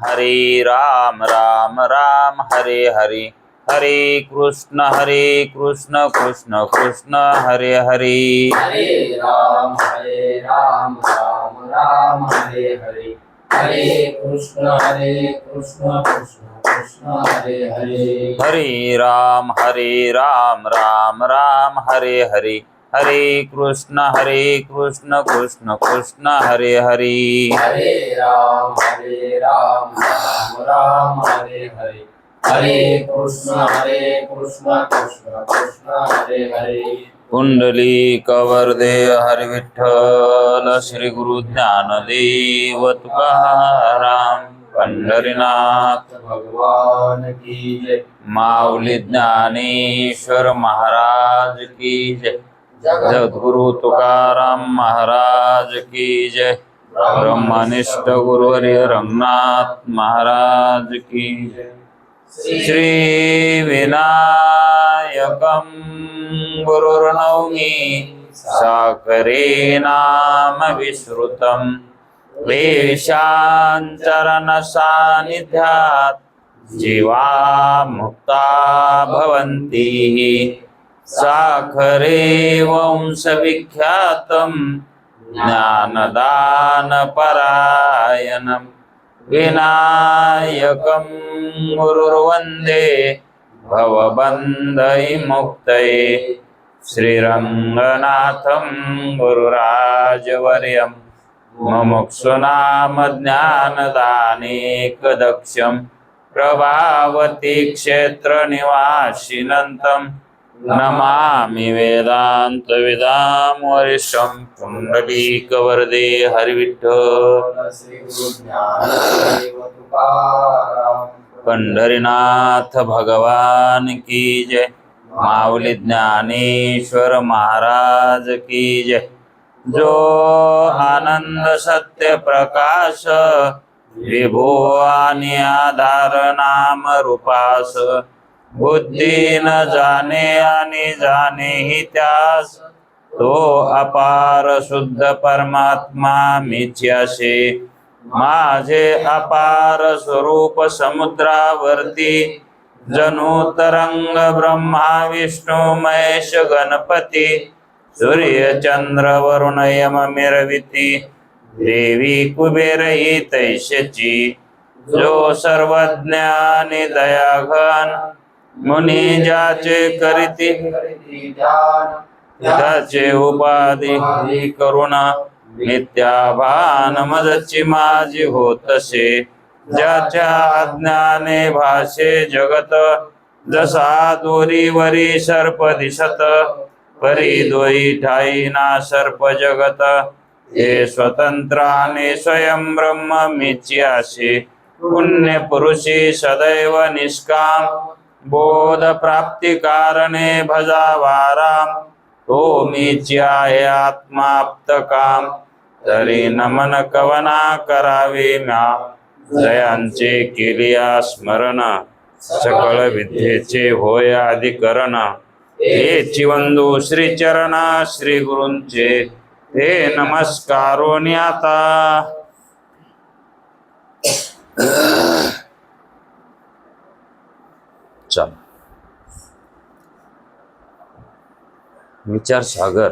हरे राम राम राम हरे हरे, हरे कृष्ण कृष्ण कृष्ण हरे हरे। हरे राम राम राम हरे हरे, हरे कृष्ण कृष्ण कृष्ण हरे हरे। हरे राम राम राम हरे हरे, हरे कृष्ण कृष्ण कृष्ण हरे हरे। हरे राम राम हरे हरे, हरे कृष्ण कृष्ण कृष्ण हरे हरे। कुंडली कवर्दे हरि विठ्ठल, श्री गुरु ज्ञानदेव तुकाराम, पंढरीनाथ भगवान की जय, माऊली ज्ञानेश्वर महाराज की जय, जगद्गुरु तुकाराम महाराज की जय, ब्रह्मनिष्ठ गुरुवर्य रंगनाथ महाराज की जय। श्री विनायकं गुरुर्नौमि, साकरे नाम विश्रुतं, वेशांचरण सानिध्यात् जीवा मुक्ता भवन्ति। साखरे वंशविख्यातं ज्ञानदान परायणं, विनायकं गुरुर्वन्दे भवबन्धविमुक्तये। श्रीरङ्गनाथं गुरुराजवर्यं, मुमुक्षूणां ज्ञानदानेकदक्षं, प्रभावती क्षेत्रनिवासिनं नमामि वेदान्तवेदां वरिष्ठं। पुण्डलीकवरदे हरिविठ्ठल, श्री गुरु ज्ञानदेव तुकाराम, पंढरीनाथ भगवान की जय, माऊली ज्ञानेश्वर महाराज की जय। जो आनंद सत्य प्रकाश, विभो आणि आधार नाम रूपास, बुद्धी न जाणे आणि जाणे ही त्यास, तो अपार शुद्ध परमात्मा मीच्याशे। माझे अपार स्वरूप समुद्रावरती, जणू तरंग ब्रह्मा विष्णू महेश गणपती, सूर्य चंद्र वरुण यम मिरविती, देवी कुबेर ही तैशची। जो सर्वज्ञ आणि दयाघन, मुनी ज्याचे करीती त्याचे उपाधी करुणा, नित्याभान मजची माझी होतसे। ज्याच्या अज्ञाने भाषे जगत, जसा दोरीवरी सर्प दिसत, परी दोई ठाई ना सर्प जगत। हे स्वतंत्र आणि स्वयं ब्रह्म मीच्याशे, पुण्य पुरुषी सदैव निष्काम, बोध प्राप्ती कारणे भजावा राम। तो मीची आहे आत्माप्त काम, तरी नमन कवना करावे म्या। जयांचे केलिया स्मरण, सकळ विद्येचे होय अधिकरण। हे चिवंदू श्री चरण श्री गुरूंचे, हे नमस्कारो आता। चल विचार सागर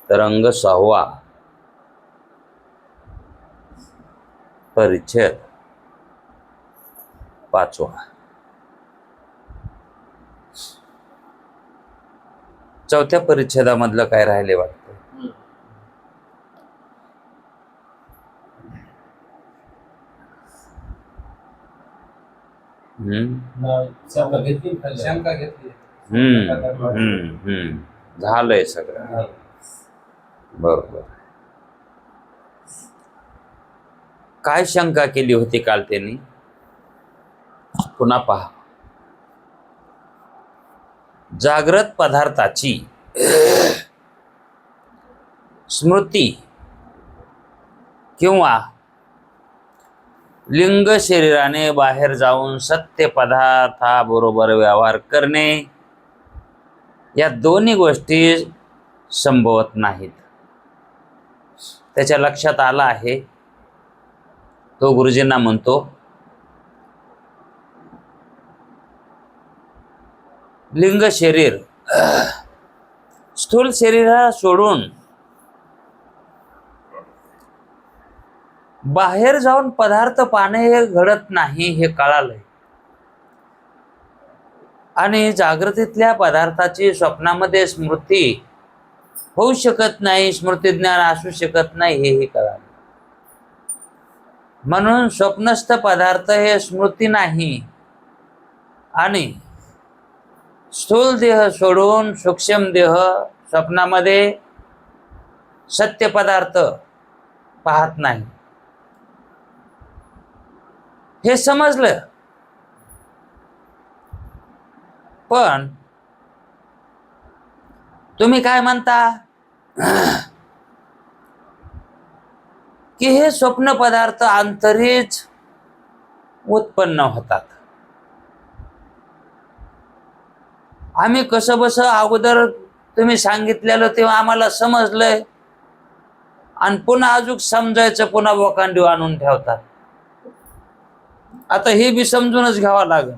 तरंग 6वा, परिच्छेद 5वा। चौथ्या परिच्छेदामधलं काय राहिले वाटतं? शंका घेतली. झालंय सगळं बरोबर। काय शंका केली होती काल त्यांनी? पुन्हा पहा। जागृत पदार्थाची स्मृती किंवा लिंग शरीराने बाहेर जाऊन सत्य पदार्थाबरोबर व्यवहार करणे, या दोन्ही गोष्टी संभवत नाहीत। त्याच्या लक्षात आलं आहे तो गुरुजींना म्हणतो, लिंग शरीर स्थूल शरीराला सोडून बाहेर जाऊन पदार्थ पाहणे हे घडत नाही हे कळालंय. आणि जागृतीतल्या पदार्थाची स्वप्नामध्ये स्मृती होऊ शकत नाही, स्मृती ज्ञान असू शकत नाही हेही कळालं. म्हणून स्वप्नस्थ पदार्थ हे स्मृती नाही आणि स्थूल देह सोडून सूक्ष्म देह स्वप्नामध्ये सत्य पदार्थ पाहत नाही हे समजलं. पण तुम्ही काय म्हणता की हे स्वप्न पदार्थ आंतरीच उत्पन्न होतात. आम्ही कसं बस अगोदर तुम्ही सांगितलेलं तेव्हा आम्हाला समजलंय आणि पुन्हा अजून समजायचं पुन्हा वकांडी आणून ठेवतात. आता हे बी समजूनच घ्यावं लागेल.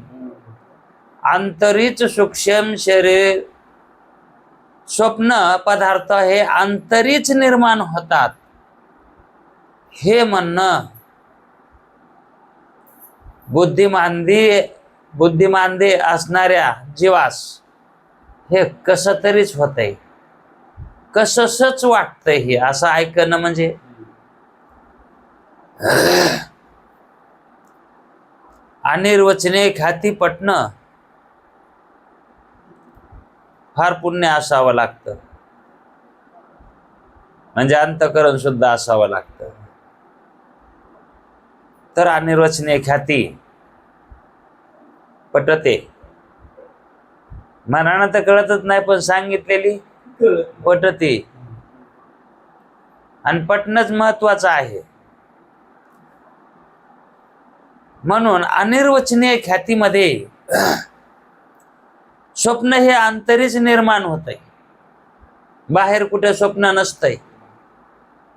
आंतरीच सूक्ष्म शरीर स्वप्न पदार्थ हे आंतरीच निर्माण होतात हे म्हणणं बुद्धिमांदे असणाऱ्या जीवास हे कसं तरीच होतंय, कसंच वाटतंय हे असं ऐकणं म्हणजे. अनिर्वचनीय ख्याती पटणं फार पुण्य असावं लागतं, म्हणजे अंतःकरण सुद्धा असावं लागतं. तर अनिर्वचनीय ख्याती पटते. मनानं तर कळतच नाही पण सांगितलेली पटते आणि पटणंच महत्वाचं आहे. म्हणून अनिर्वचनीय ख्यातीमध्ये स्वप्न हे आंतरीच निर्माण होतंय, बाहेर कुठे स्वप्न नसतंय.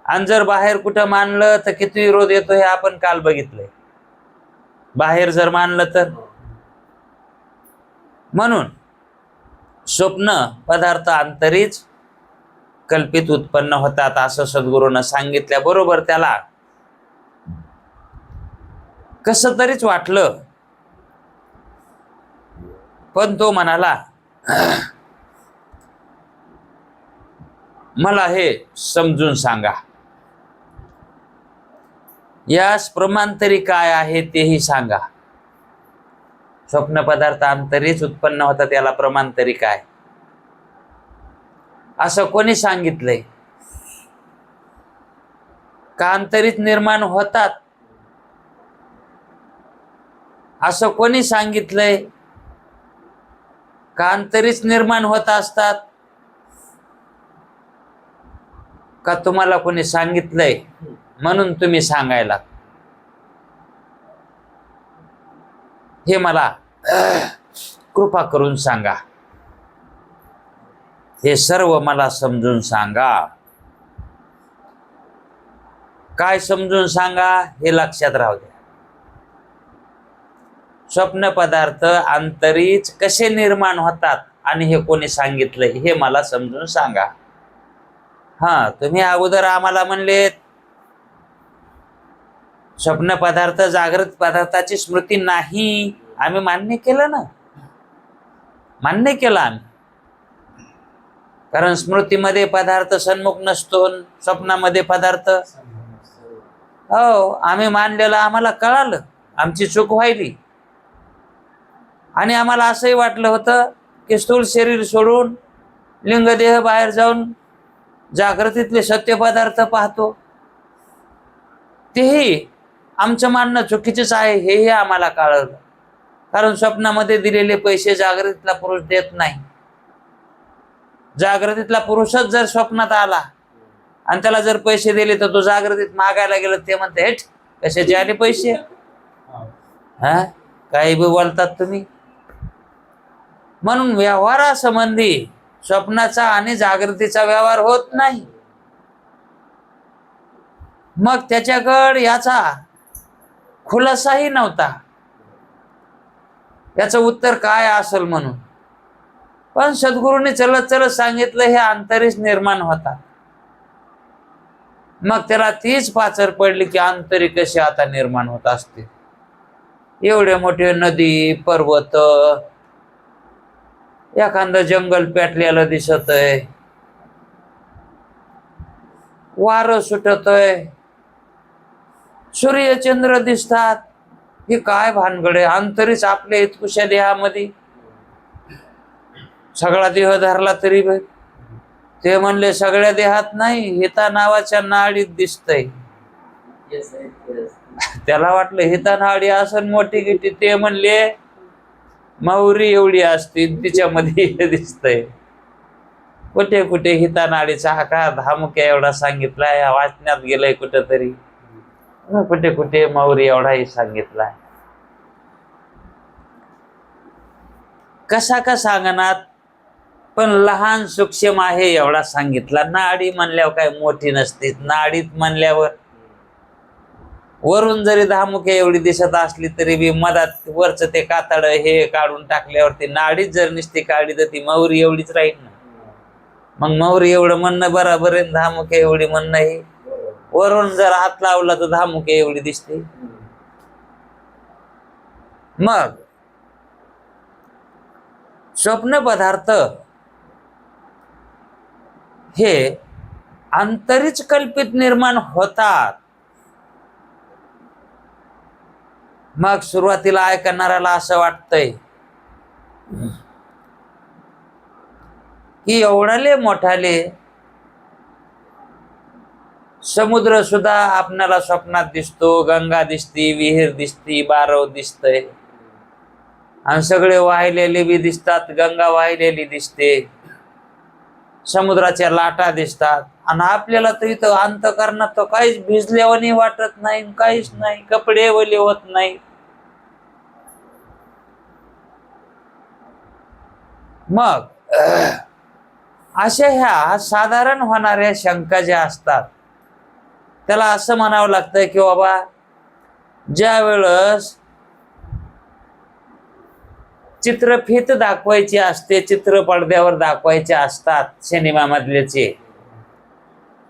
आणि जर बाहेर कुठं मानलं तर किती विरोध येतो हे आपण काल बघितलंय. बाहेर जर मानलं तर. म्हणून स्वप्न पदार्थ आंतरीच कल्पित उत्पन्न होतात असं सद्गुरूनं सांगितल्याबरोबर त्याला कसं तरीच वाटलं. पण तो म्हणाला, मला हे समजून सांगा, यास प्रमाण तरी काय आहे तेही सांगा. स्वप्न पदार्थ आंतरीच उत्पन्न होतात याला प्रमाण तरी काय, असं कोणी सांगितलंय का? आंतरीच निर्माण होतात असं कोणी सांगितलंय का? आंतरीच निर्माण होत असतात का? तुम्हाला कोणी सांगितलंय म्हणून तुम्ही सांगायला? हे मला कृपा करून सांगा, हे सर्व मला समजून सांगा. काय समजून सांगा हे लक्षात राहू द्या. स्वप्न पदार्थ आंतरीच कसे निर्माण होतात आणि हे कोणी सांगितलंय हे मला समजून सांगा. हा, तुम्ही अगोदर आम्हाला म्हणले स्वप्न पदार्थ जागृत पदार्थाची स्मृती नाही. आम्ही मान्य केलं ना, मान्य केलं आम्ही. कारण स्मृतीमध्ये पदार्थ सन्मुख नसतो, स्वप्नामध्ये पदार्थ. हो, आम्ही मानलेलं आम्हाला कळालं, आमची चूक व्हायली. आणि आम्हाला असंही वाटलं होतं की स्थूल शरीर सोडून लिंगदेह बाहेर जाऊन जागृतीतले सत्य पदार्थ पाहतो, तेही आमचं मानणं चुकीचंच आहे हेही आम्हाला कळलं. कारण स्वप्नामध्ये दिलेले पैसे जागृतीतला पुरुष देत नाही. जागृतीतला पुरुषच जर स्वप्नात आला आणि त्याला जर पैसे दिले तर तो जागृतीत मागायला गेला, ते म्हणते हेट कशाचे आले पैसे? हा, काही बी बोलतात तुम्ही. म्हणून व्यवहारासंबंधी स्वप्नाचा आणि जागृतीचा व्यवहार होत नाही. मग त्याच्याकडे याचा खुलासाही नव्हता याचं उत्तर काय असेल म्हणून. पण सद्गुरूंनी चलत चलत सांगितलं हे अंतरीच निर्माण होता. मग त्याला तीच पाचर पडली की अंतरी कशी आता निर्माण होत असते. एवढे मोठे नदी पर्वत, एखादं जंगल पेटलेलं दिसतय, वारं सुटतय, सूर्यचंद्र दिसतात. ही काय भानगड आहे. अंतरीच आपल्या इतकुशा देहामध्ये. सगळा देह धरला तरी ते म्हणले सगळ्या देहात नाही, हिता नावाच्या नाडीत दिसतय. त्याला वाटलं हिता नाडी असन मोठी गिटी. ते म्हणले मौरी एवढी असती तिच्यामध्ये दिसतय. कुठे कुठे हिता नाडीचा आकार धामुक्या एवढा सांगितलाय, वाचण्यात गेलंय कुठेतरी. कुठे कुठे मौरी एवढाही सांगितलाय. कसा का सांगणार, पण लहान सूक्ष्म आहे एवढा सांगितला. नाडी म्हणल्यावर काय मोठी नसते. नाडीत म्हणल्यावर वरून जरी धामुक्या एवढी दिसत असली तरी बी मधात वरच ते कातड हे काढून टाकल्यावरती नाडीच जर नुसती काढली तर ती मौरी एवढीच राहील ना. मग मौरी एवढं म्हणणं बराबर आहे. धामुक्या एवढी म्हणणं हे. वरून जर हात लावला तर धामुक्या एवढी दिसते. मग स्वप्न पदार्थ हे अंतरीच कल्पित निर्माण होतात. मग सुरुवातीला ऐकणाऱ्याला असं वाटतंय की एवढाले मोठाले समुद्र सुद्धा आपल्याला स्वप्नात दिसतो, गंगा दिसती, विहीर दिसती, बारव दिसतय, आणि सगळे वाहिलेले बी दिसतात. गंगा वाहिलेली दिसते, समुद्राच्या लाटा दिसतात, आणि आपल्याला तर इथं अंतःकरणात तर काहीच भिजल्यावानी वाटत नाही, काहीच नाही, कपडे ओले होत नाही. मग अशा ह्या साधारण होणाऱ्या शंका ज्या असतात त्याला असं म्हणावं लागतंय की बाबा ज्या वेळेस चित्रफित दाखवायची असते, चित्र पडद्यावर दाखवायचे असतात सिनेमामधलेचे,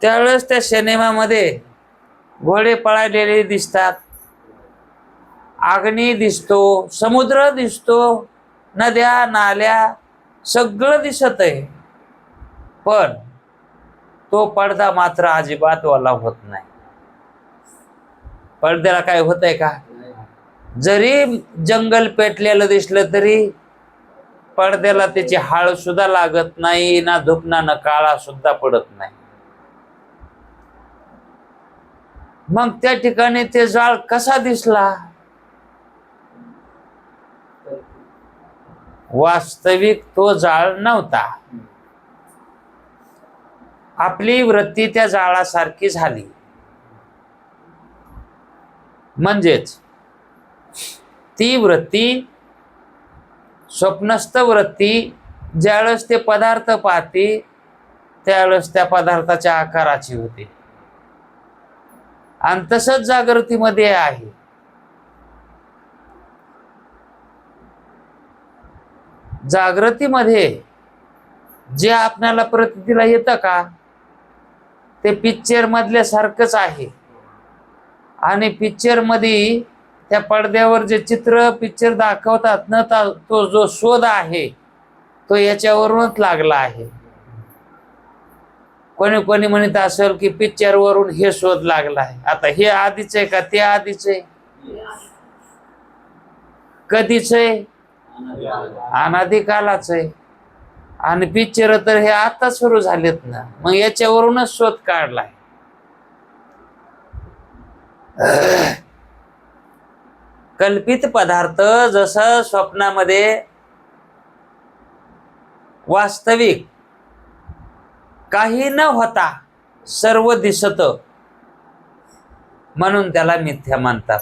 त्यावेळेस त्या सिनेमामध्ये घोडे पळालेले दिसतात, अग्नी दिसतो, समुद्र दिसतो, नद्या नाल्या सगळं दिसत आहे. पण तो पडदा मात्र अजिबात वाला होत नाही. पडद्याला काय होतंय का? जरी जंगल पेटलेलं दिसलं तरी पडद्याला त्याची हाळ सुद्धा लागत नाही, ना धुपना ना काळा सुद्धा पडत नाही. मग त्या ठिकाणी ते जाळ कसा दिसला? वास्तविक तो जाळ नव्हता. आपली वृत्ती त्या जाळासारखी झाली. म्हणजेच ती वृत्ती, स्वप्नस्थ वृत्ती ज्यावेळेस ते पदार्थ पाहते त्यावेळेस त्या पदार्थाच्या आकाराची होते. आणि तसंच जागृतीमध्ये आहे. जागृतीमध्ये जे आपल्याला प्रतीला येतं का ते पिक्चर मधल्या सारखंच आहे. आणि पिक्चर मध्ये त्या पडद्यावर जे चित्र पिक्चर दाखवतात ना, तो जो शोध आहे तो याच्यावरूनच लागला आहे. कोणी कोणी म्हणत असेल की पिक्चर वरून हे शोध लागला आहे. आता हे आधीच आहे का ते आधीच आहे? कधीच आहे? अनादिकालाच आहे. आणि पिक्चर तर हे आता सुरू झालेत ना, मग याच्यावरूनच शोध काढलाय. कल्पित पदार्थ जसं स्वप्नामध्ये वास्तविक काही न होता सर्व दिसत, म्हणून त्याला मिथ्या म्हणतात.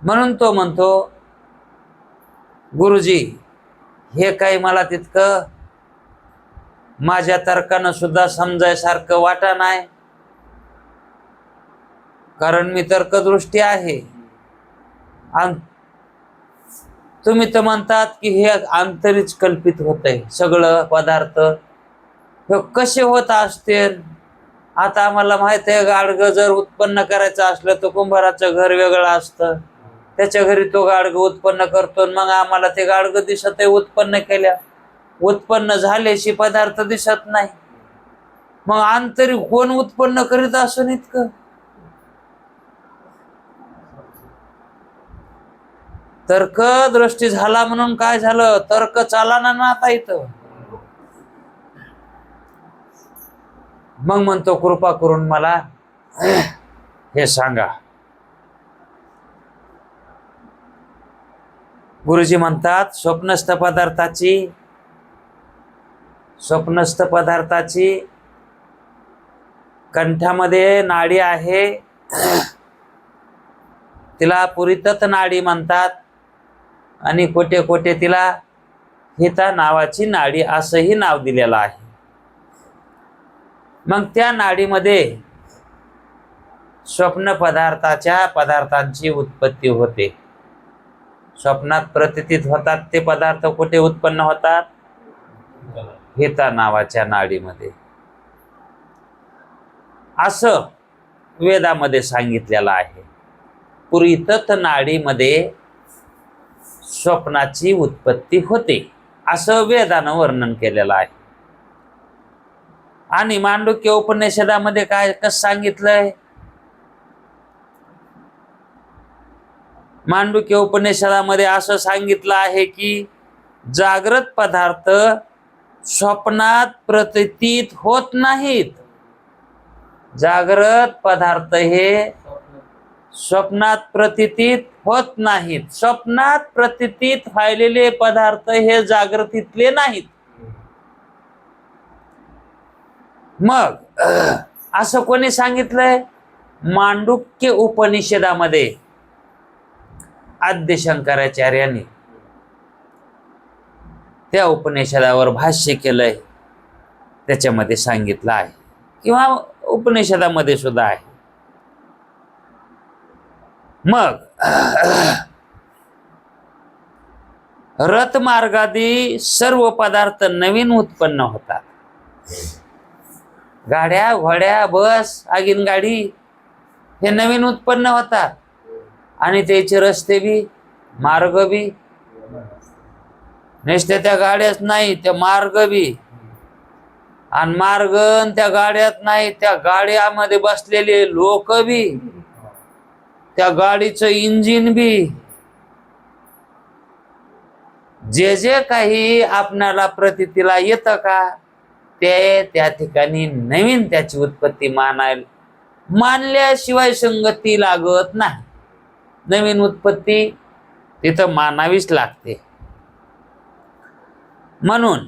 म्हणून तो म्हणतो गुरुजी हे काही मला तितकं माझ्या तर्कानं सुद्धा समजायसारखं वाटा नाही. कारण मी तर्कदृष्टी आहे. तुम्ही तर म्हणतात की हे आंतरिक कल्पित होतंय सगळं पदार्थ. हे कसे होत असतील? आता आम्हाला माहित आहे, गाडगं जर उत्पन्न करायचं असलं तर कुंभाराचं घर वेगळं असतं. त्याच्या घरी तो गाडगं उत्पन्न करतो, मग आम्हाला ते गाडगं दिसत आहे उत्पन्न केल्या. उत्पन्न झाल्याशी पदार्थ दिसत नाही. मग आंतरिक कोण उत्पन्न करीत असून इतकं? तर्क दृष्टी झाला म्हणून काय झालं? तर्क चालाना ना आता इथं. मग म्हणतो कृपा करून मला हे सांगा. गुरुजी म्हणतात स्वप्नस्थ पदार्थाची कंठामध्ये नाडी आहे, तिला पुरितत नाडी म्हणतात, आणि कोठे कोठे तिला हिता नावाची नाडी असंही नाव दिलेलं आहे. मग त्या नाडीमध्ये स्वप्न पदार्थांची उत्पत्ती होते. स्वप्नात प्रतीत होतात ते पदार्थ कुठे उत्पन्न होतात? हिता नावाच्या नाडीमध्ये. असं वेदामध्ये सांगितलेलं आहे. पुरितत नाडीमध्ये स्वप्नाची उत्पत्ती होते असं वेदानं वर्णन केलेलं आहे. आणि मांडुक्य उपनिषदामध्ये काय कसं सांगितलंय? मांडुक्य उपनिषदामध्ये असं सांगितलं आहे की जागृत पदार्थ स्वप्नात प्रतीत होत नाहीत. जागृत पदार्थ हे स्वप्नात प्रतीत होत नाहीत. स्वप्नात प्रतीत व्हायलेले पदार्थ हे जागृतीतले नाहीत. मग असं कोणी सांगितलंय? मांडुक्य उपनिषदामध्ये आद्य शंकराचार्यांनी त्या उपनिषदावर भाष्य केलंय, त्याच्यामध्ये सांगितलं आहे, किंवा उपनिषदामध्ये सुद्धा आहे. मग रथमार्गादी सर्व पदार्थ नवीन उत्पन्न होतात. गाड्या, घोड्या, बस, आगीन गाडी हे नवीन उत्पन्न होतात. आणि त्याचे रस्ते बी, मार्ग बी, नुसते त्या गाड्याच नाही, त्या मार्ग बी, आणि मार्ग त्या गाड्यात नाही, त्या गाड्यामध्ये बसलेले लोक बी, त्या गाडीचं इंजिन बी, जे जे काही आपणाला प्रतीतीला येतं का ते त्या ठिकाणी नवीन त्याची उत्पत्ती मानल्याशिवाय संगती लागत नाही. नवीन उत्पत्ती तिथं मानावीच लागते. म्हणून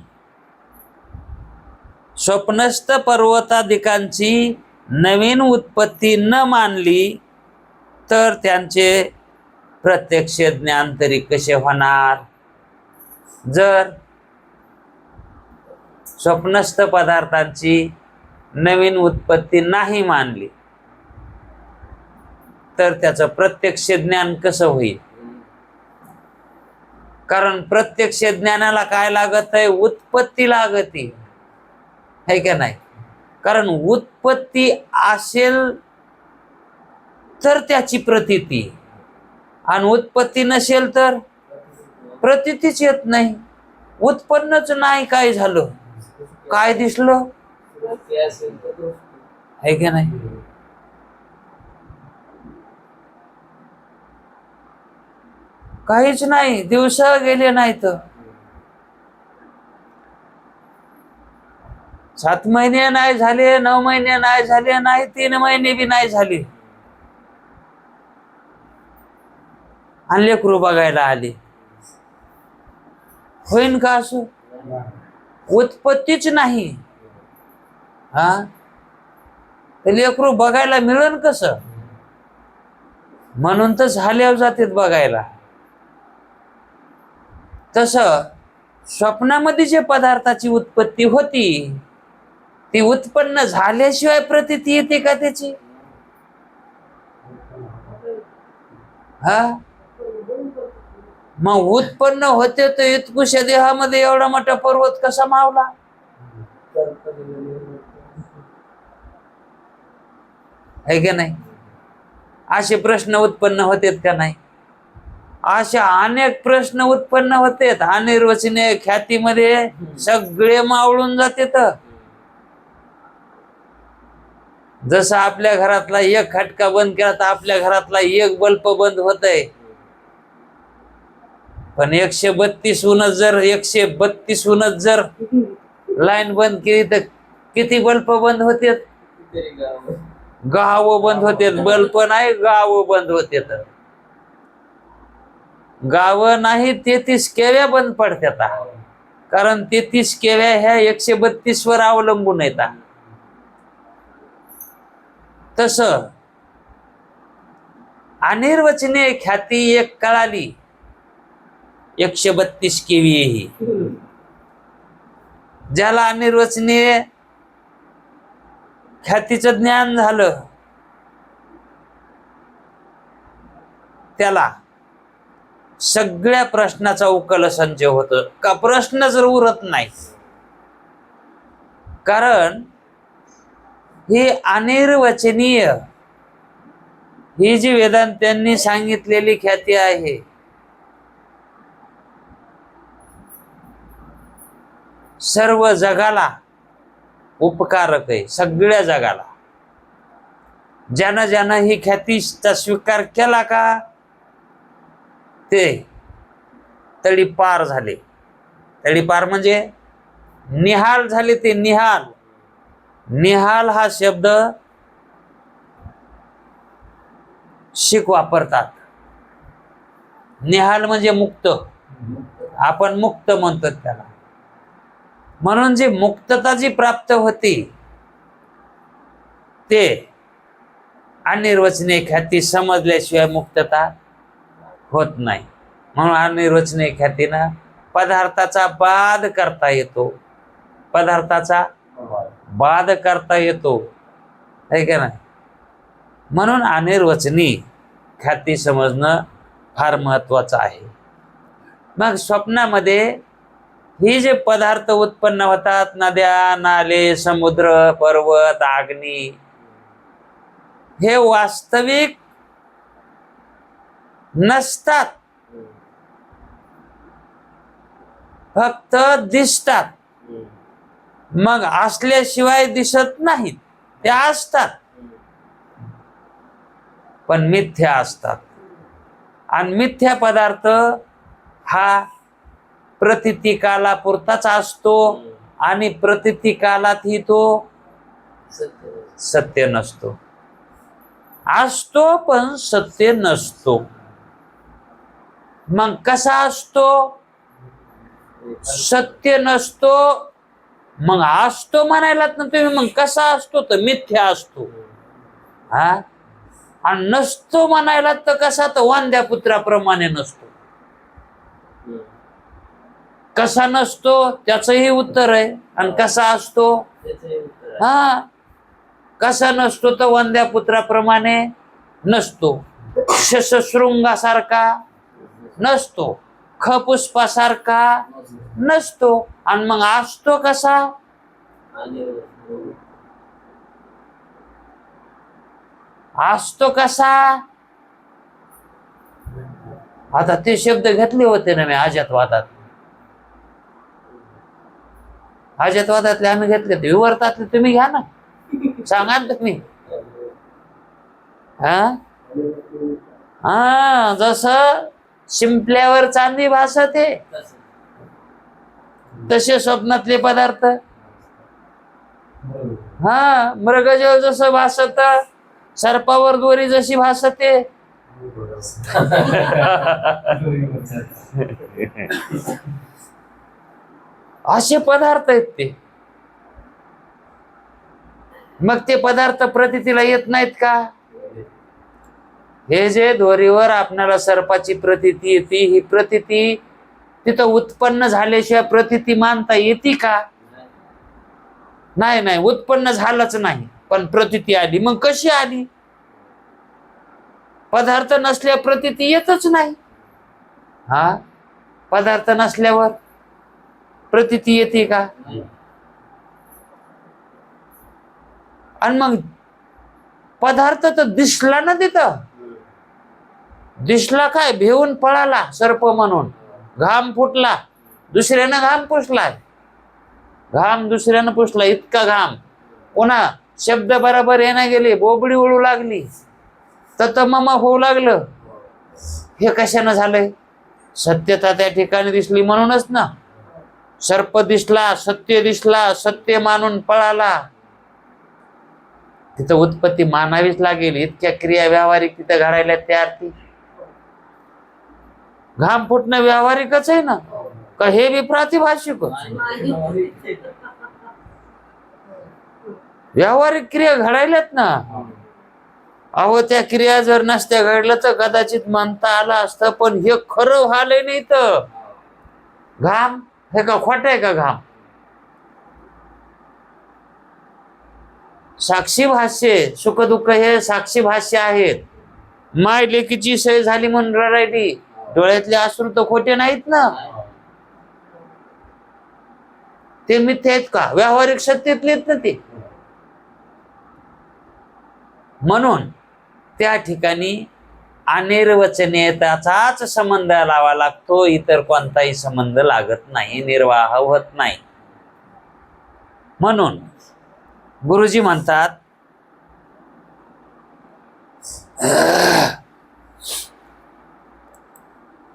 स्वप्नस्थ पर्वताधिकांची नवीन उत्पत्ती न मानली तर त्यांचे प्रत्यक्ष ज्ञान तरी कसे होणार? जर स्वप्नस्थ पदार्थांची नवीन उत्पत्ती नाही मानली तर त्याचं प्रत्यक्ष ज्ञान कसं होईल? कारण प्रत्यक्ष ज्ञानाला काय लागत आहे? उत्पत्ती लागते, है का नाही? कारण उत्पत्ती असेल तर त्याची प्रतीती, आणि उत्पत्ती नसेल तर प्रतीतीच येत नाही. उत्पन्नच नाही, काय झालं? काय दिसलं? है का नाही? काहीच नाही. दिवस गेले नाहीत, 7 महिने नाही झाले, 9 महिने नाही झाले, नाही 3 महिने बी नाही झाले, आणि लेकरू बघायला आले. होईन का असं? उत्पत्तीच नाही. हा, लेकरू बघायला मिळेल कसं? म्हणून तर झाल्यावर जातात बघायला. तसं स्वप्नामध्ये जे पदार्थाची उत्पत्ती होती ती उत्पन्न झाल्याशिवाय प्रतीती येते का त्याची? हा मग उत्पन्न होते तर इतकुशा देहामध्ये एवढा मोठा पर्वत कसा मावला? है की नाही? असे प्रश्न उत्पन्न होतेत का नाही? अशा अनेक प्रश्न उत्पन्न होतेत. अनिर्वचनीय ख्यातीमध्ये सगळे मावळून जातेत. जसं आपल्या घरातला एक खटका बंद केला तर आपल्या घरातला एक बल्ब बंद होतय, पण 132 उनच जर लाईन बंद केली तर किती बल्ब बंद होते? गाव बंद होते. बल्ब नाही, गाव बंद होते. गाव नाही, 33 केव्या बंद पडतात. कारण 33 केव्या ह्या 132 वर अवलंबून येतात. तस अनिर्वचनीय ख्याती एक कळाली 132 केवी ही. ज्याला अनिर्वचनीय ख्यातीचं ज्ञान झालं त्याला सगळ्या प्रश्नाचा उकल संचय होतो. का प्रश्न जर उरत नाही. कारण ही अनिर्वचनीय ही जी वेदांत्यांनी सांगितलेली ख्याती आहे, सर्व जगाला उपकारक आहे. सगळ्या जगाला ज्यानं ज्यानं ही ख्यातीचा स्वीकार केला का ते तडीपार झाले. तडीपार म्हणजे निहाल झाले. ते निहाल. निहाल हा शब्द शीख वापरतात. निहाल म्हणजे मुक्त. आपण मुक्त म्हणतो त्याला. म्हणून जी मुक्तता जी प्राप्त होती ते अनिर्वचनीय ख्याती समजल्याशिवाय मुक्तता होत नाही. म्हणून अनिर्वचनीय ख्यातीनं पदार्थाचा बाध करता येतो. पदार्थाचा बाध करता येतो, है का नाही? म्हणून अनिर्वचनीय ख्याती समजणं फार महत्वाचं आहे. मग स्वप्नामध्ये ही जे पदार्थ उत्पन्न होतात, नद्या, नाले, समुद्र, पर्वत, अग्नी, हे वास्तविक नसतात, फक्त दिसतात. मग असल्याशिवाय दिसत नाहीत. ते असतात पण मिथ्या असतात. आणि मिथ्या पदार्थ हा प्रतितिकालापुरताच असतो आणि प्रतितिकालातही तो सत्य नसतो. असतो पण सत्य नसतो. मग कसा असतो? सत्य नसतो. मग असतो म्हणायलात ना तुम्ही. मग कसा असतो? तर मिथ्या असतो. हा, आणि नसतो म्हणायलात तर कसा? तर वांद्या पुत्राप्रमाणे नसतो. कसा नसतो त्याचंही उत्तर आहे. आणि कसा असतो? हा, कसा नसतो तर वंद्या पुत्राप्रमाणे नसतो. शशशृंगासारखा नसतो. खपुष्पासारखा नसतो. आणि मग असतो कसा? असतो कसा? आता ते शब्द घेतले होते ना मी अजातवादात. अजातवादातले आम्ही घेतले. ते विवर्तातले तुम्ही घ्या ना. सांगा ना तुम्ही. हा, जसं शिंपल्यावर चांदी भासते तसे स्वप्नातले पदार्थ. हा, मृगजळ जसं भासत, सर्पावर दोरी जशी भासते, असे पदार्थ आहेत ते. मग ते पदार्थ प्रतीतीला येत नाहीत का? हे जे दोरीवर आपल्याला सर्पाची प्रतीती येते, ही प्रतीती तिथं उत्पन्न झाल्याशिवाय प्रतीती मानता येते का? नाही नाही, उत्पन्न झालंच नाही पण प्रतीती आली. मग कशी आली? पदार्थ नसल्या प्रतीती येतच नाही. हा, पदार्थ नसल्यावर प्रतीती येते का? आणि मग पदार्थ तर दिसला ना तिथं. दिसला काय? भेऊन पळाला सर्प म्हणून, घाम फुटला, दुसऱ्यानं घाम पुसलाय, घाम दुसऱ्यानं पुसला, इतका घाम. पुन्हा शब्द बरोबर येण्या गेले, बोबडी उडू लागली, तत मम होऊ लागलं. हे कशानं झालंय? सत्यता त्या ठिकाणी दिसली म्हणूनच ना. सर्प दिसला, सत्य दिसला, सत्य मानून पळाला. तिथं उत्पत्ती मानावीच लागेल. इतक्या क्रिया व्यावहारिक तिथं घडायला त्या अर्थी. घाम फुटणं व्यावहारिकच आहे ना, का हे बी प्रातिभाषिक? व्यावहारिक क्रिया घडायल्यात ना. अहो, त्या क्रिया जर नसत्या घडलं तर कदाचित म्हणता आलं असतं, पण हे खरं व्हायलंय नाही. तर घाम हे का खोट आहे का? घाम साक्षी भाष्य, सुख दुःख हे साक्षी भाष्य आहेत. माय लेकीची सय झाली म्हणून रडायली, डोळ्यातले अश्रू तर खोटे नाहीत ना. ते मिथ्या आहेत का? व्यावहारिक सत्यातलेत ना ते. म्हणून त्या ठिकाणी अनिर्वचनीयताचाच संबंध लावा लागतो, इतर कोणताही संबंध लागत नाही, निर्वाह होत नाही. म्हणून गुरुजी म्हणतात,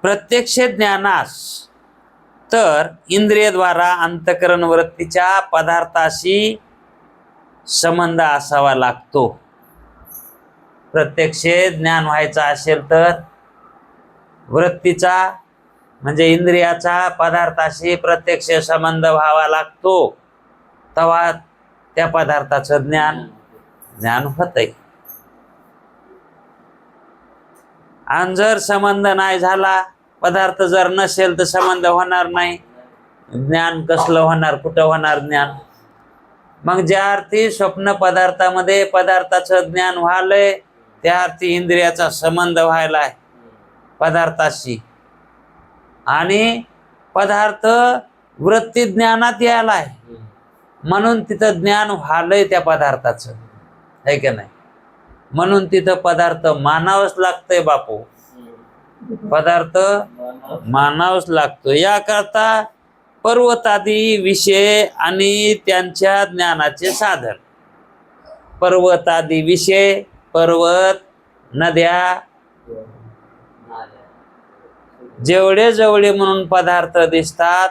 प्रत्यक्ष ज्ञानास तर इंद्रियद्वारा अंतकरण वृत्तीच्या पदार्थाशी संबंध असावा लागतो. प्रत्यक्ष ज्ञान व्हायचा असेल तर वृत्तीचा म्हणजे इंद्रियाचा पदार्थाशी प्रत्यक्ष संबंध व्हावा लागतो, तेव्हा त्या पदार्थाचं ज्ञान होतंय. आणि जर संबंध नाही झाला, पदार्थ जर नसेल तर संबंध होणार नाही. ज्ञान कसलं होणार? कुठं होणार ज्ञान? मग ज्या अर्थी स्वप्न पदार्थामध्ये पदार्थाचं ज्ञान व्हायलंय, त्या अर्थी इंद्रियाचा संबंध व्हायलाय पदार्थाशी, आणि पदार्थ वृत्ती ज्ञानात यायलाय, म्हणून तिथं ज्ञान व्हायलंय त्या पदार्थाचं, आहे का नाही? म्हणून तिथं पदार्थ मानावंच लागतंय बापू. पदार्थ मानावंच लागतो. याकरता पर्वतादी विषय आणि त्यांच्या ज्ञानाचे साधन. पर्वतादी विषय, पर्वत, नद्या, जेवढे जेवढे म्हणून पदार्थ दिसतात,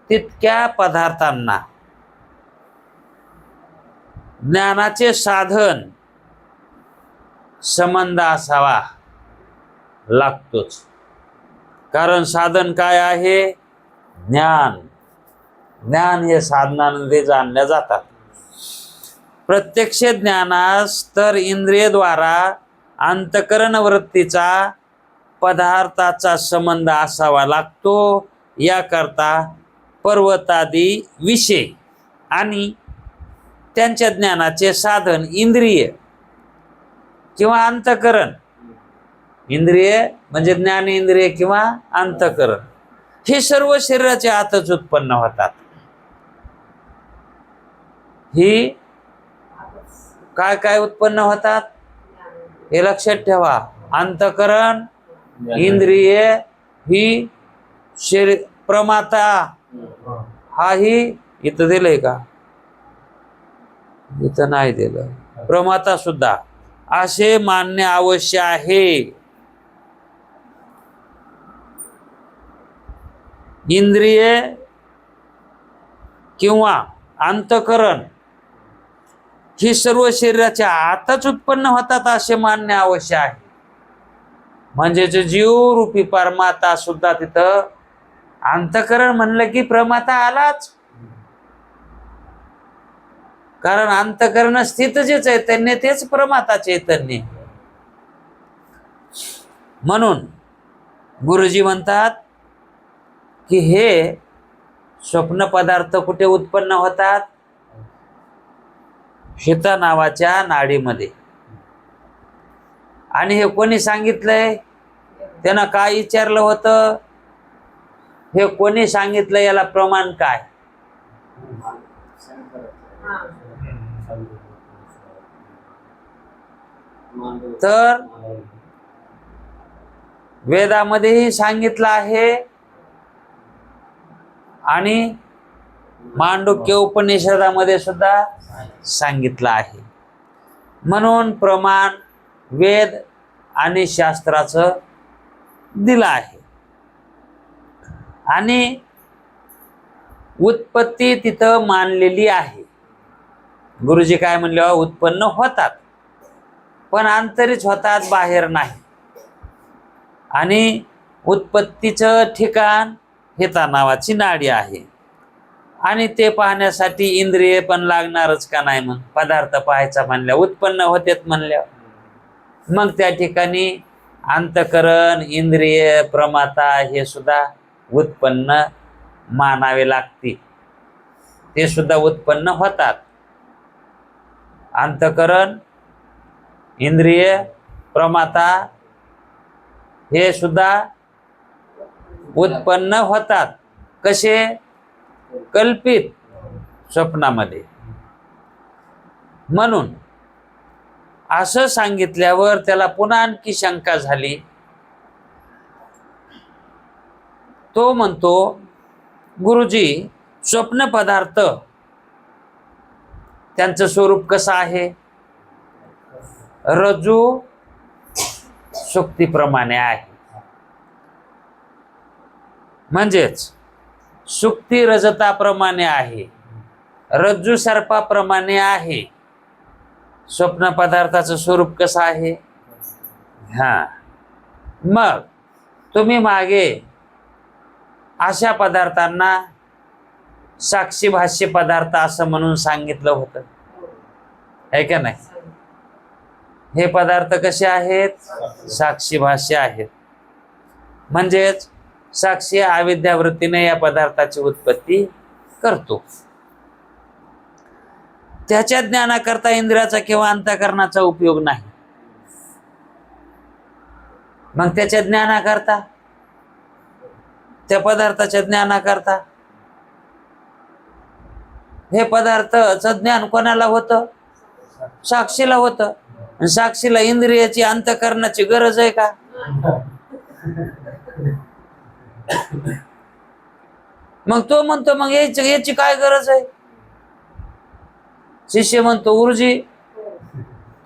तितक्या पदार्थांना ज्ञानाचे साधन संबंध असावा लागतोच. कारण साधन काय आहे? ज्ञान. ज्ञान हे साधनांमध्ये जाणल्या जातात. प्रत्यक्ष ज्ञानास तर इंद्रियद्वारा अंतकरण वृत्तीचा पदार्थाचा संबंध असावा लागतो. याकरता पर्वतादी विषय आणि त्यांच्या ज्ञानाचे साधन इंद्रिय किंवा अंतकरण. इंद्रिय म्हणजे ज्ञानेंद्रिय किंवा अंतकरण, हे सर्व शरीराच्या आतच उत्पन्न होतात. ही काय काय उत्पन्न होतात हे लक्षात ठेवा. अंतकरण, इंद्रिय, ही शरीर, प्रमाता, हा ही इथं दिलंय का? इथं नाही दिलं. प्रमाता सुद्धा असे मानणे आवश्यक आहे. इंद्रिय किंवा अंतकरण ही सर्व शरीराच्या आतच उत्पन्न होतात असे मानणे आवश्यक आहे. म्हणजेच जीव रूपी परमाता सुद्धा तिथं, अंतकरण म्हणलं की प्रमाता आलाच. कारण अंतकरण स्थित जे चैतन्य तेच प्रमाता चैतन्य. म्हणून गुरुजी म्हणतात की हे स्वप्न पदार्थ कुठे उत्पन्न होतात? शीता नावाच्या नाडीमध्ये. आणि हे कोणी सांगितलंय? त्यानं काय विचारलं होतं? हे कोणी सांगितलं? याला प्रमाण काय? तर वेदामध्येही सांगितलं आहे आणि मांडुक्य उपनिषदामध्ये सुद्धा सांगितलं आहे. म्हणून प्रमाण वेद आणि शास्त्राचं दिलं आहे. आणि उत्पत्ती तिथं मानलेली आहे. गुरुजी काय म्हणले? उत्पन्न होतात, पण आंतरिक होतात, बाहेर नाही. आणि उत्पत्तीचं ठिकाण हेता नावाची नाडी आहे. आणि ते पाहण्यासाठी इंद्रिय पण लागणारच का नाही? मग पदार्थ पाहायचा म्हणल्या, उत्पन्न होतेत म्हणल्या, मग त्या ठिकाणी अंतकरण, इंद्रिय, प्रमाता हे सुद्धा उत्पन्न मानावे लागते. ते सुद्धा उत्पन्न होतात. अंतकरण, इंद्रिय, प्रमाता हे सुद्धा उत्पन्न होतात. कसे? कल्पित स्वप्नामध्ये. म्हणून असं सांगितल्यावर त्याला पुन्हा आणखी शंका झाली. तो म्हणतो, गुरुजी, स्वप्न पदार्थ त्यांचं स्वरूप कसं आहे? रज्जू सुक्तीप्रमाणे आहे. म्हणजेच सुक्ती रजताप्रमाणे आहे, रज्जू सर्पाप्रमाणे आहे. स्वप्न पदार्थाचं स्वरूप कसं आहे? मग तुम्ही मागे अशा पदार्थांना साक्षी भाष्य पदार्थ असं म्हणून सांगितलं होतं, आहे का नाही? हे पदार्थ कसे आहेत? साक्षी भाष्य आहेत. म्हणजेच साक्षी अविद्यावृत्तीने या पदार्थाची उत्पत्ती करतो. त्याच्या ज्ञानाकरता इंद्रियाचा किंवा अंतःकरणाचा उपयोग नाही. मग त्याच्या ज्ञानाकरता, त्या पदार्थाच्या ज्ञानाकरता, हे पदार्थाचं ज्ञान कोणाला होतं? साक्षीला होतं. साक्षीला इंद्रियाची, अंतःकरणाची गरज आहे का? मग तो म्हणतो, मग याची काय गरज आहे? शिष्य म्हणतो, गुरुजी,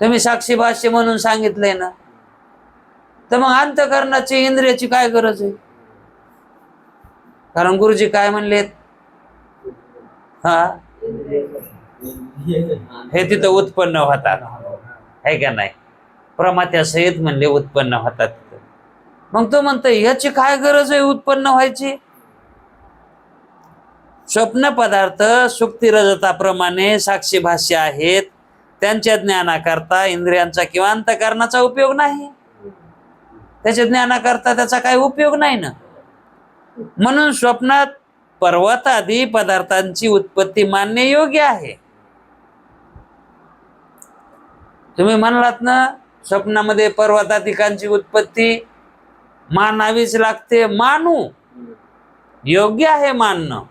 तुम्ही साक्षी भाष्य म्हणून सांगितलंय ना, तर मग अंतःकरणाची, इंद्रियाची काय गरज आहे? कारण गुरुजी काय म्हणलेत? हे तिथं उत्पन्न होतात, आहे का नाही? प्रमात्या सहित म्हणले उत्पन्न होतात. मग तो म्हणतो, ह्याची काय गरज आहे उत्पन्न व्हायची? स्वप्न पदार्थ सुक्ती रजताप्रमाणे साक्षी भाष्य आहेत. त्यांच्या ज्ञानाकरता इंद्रियांचा किंवा अंतःकरणाचा उपयोग नाही. त्याच्या ज्ञानाकरता त्याचा काही उपयोग नाही ना. म्हणून स्वप्नात पर्वत आदी पदार्थांची उत्पत्ती मानणे योग्य आहे. तुम्ही म्हणलात ना, स्वप्नामध्ये पर्वताधिकांची उत्पत्ती मानावीच लागते. मानू, योग्य आहे मानणं.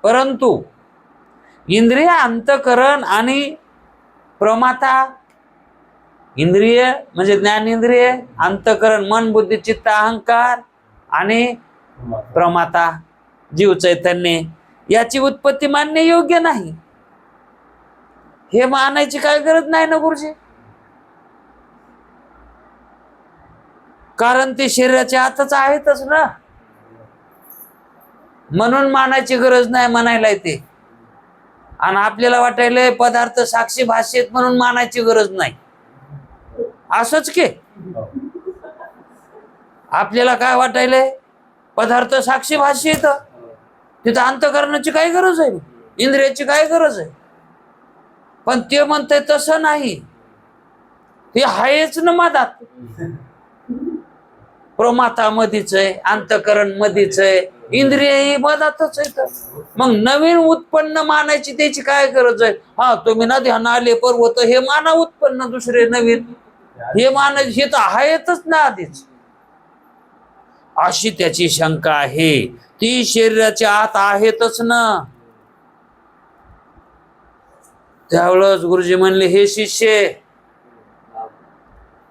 परंतु इंद्रिय, अंतःकरण आणि प्रमाता, इंद्रिय म्हणजे ज्ञानेंद्रिय, अंतःकरण मन, बुद्धी, चित्त, अहंकार आणि प्रमाता जीव चैतन्य, याची उत्पत्ती मानणे योग्य नाही. हे मानायची काय गरज नाही ना गुरुजी. कारण ते शरीराच्या आतच आहेतच ना, म्हणून मानायची गरज नाही म्हणायला येते. आणि आपल्याला वाटायला पदार्थ साक्षी भाष्येत म्हणून मानायची गरज नाही. असंच के आपल्याला काय वाटायलंय? पदार्थ साक्षी भाष्य येत, तिथं अंतःकरणाची काय गरज आहे? इंद्रियाची काय गरज आहे? पण ते म्हणते तसं नाही, ते आहेच ना मधात. प्रमाता मधीच आहे, अंतःकरण मधीच आहे, इंद्रिय ही मधातच येतात. मग नवीन उत्पन्न मानायची त्याची काय गरज आहे? हा तुम्ही ना ध्यान आले पर्वत हे माना उत्पन्न दुसरे नवीन, हे मानायचे हे तर आहेतच ना आधीच. अशी त्याची शंका आहे. ती शरीराच्या आत आहेतच ना. त्यावेळेस गुरुजी म्हणले, हे शिष्य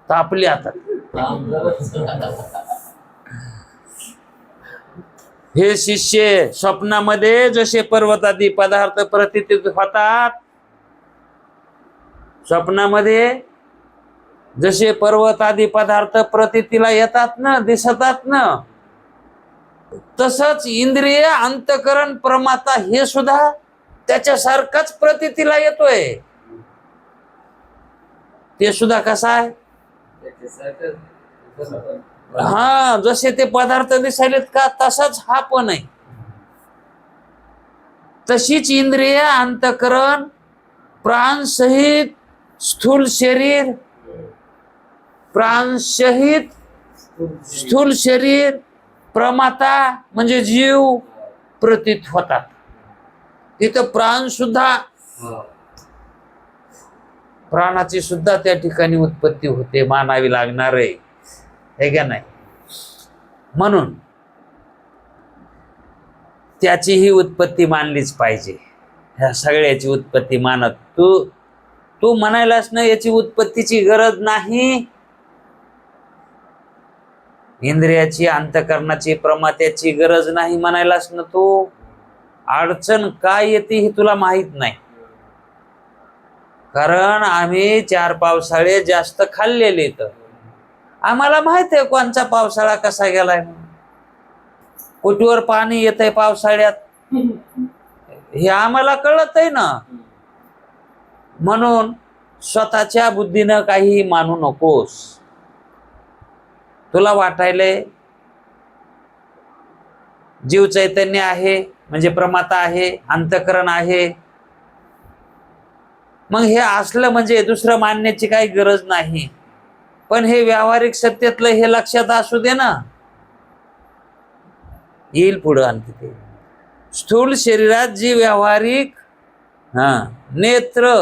तापले आता. हे शिष्य, स्वप्नामध्ये जसे पर्वतादी पदार्थ प्रतीत होतात, स्वप्नामध्ये जसे पर्वतादी पदार्थ प्रतीतीला येतात ना, दिसतात ना, तसंच इंद्रिय, अंतकरण, प्रमाता हे सुद्धा त्याच्यासारखाच प्रतीतीला येतोय. ते सुद्धा कसा आहे? हा, जसे ते पदार्थ दिसायलेत का तसाच हा पण आहे. तशीच इंद्रिय, अंतकरण, प्राण सहित स्थूल शरीर, प्राण सहित स्थूल शरीर, प्रमाता म्हणजे जीव प्रतीत होतात. तिथं प्राण सुद्धा, प्राणाची सुद्धा त्या ठिकाणी उत्पत्ती होते, मानावी लागणार आहे, हे का नाही? म्हणून त्याची ही उत्पत्ती मानलीच पाहिजे. ह्या सगळ्याची उत्पत्ती मानत तू म्हणायलास ना याची उत्पत्तीची गरज नाही. इंद्रियाची, अंतकरणाची, प्रमात्याची गरज नाही म्हणायलास ना तू. अडचण काय येते हे तुला माहित नाही. कारण आम्ही 4 पावसाळे जास्त खाल्लेले, तर आम्हाला माहित आहे कोणचा पावसाळा कसा गेलाय. कुठवर पाणी येतंय पावसाळ्यात हे आम्हाला कळत आहे ना. म्हणून स्वतःच्या बुद्धीनं काही मानू नकोस. तुला वाटायलंय जीव चैतन्य आहे म्हणजे प्रमाता आहे, अंतकरण आहे, मग हे असलं म्हणजे दुसरं मानण्याची काही गरज नाही. पण हे व्यावहारिक सत्यातलं हे लक्षात असू दे ना. येईल पुढं आणखी ते. स्थूल शरीरात जी व्यावहारिक नेत्र,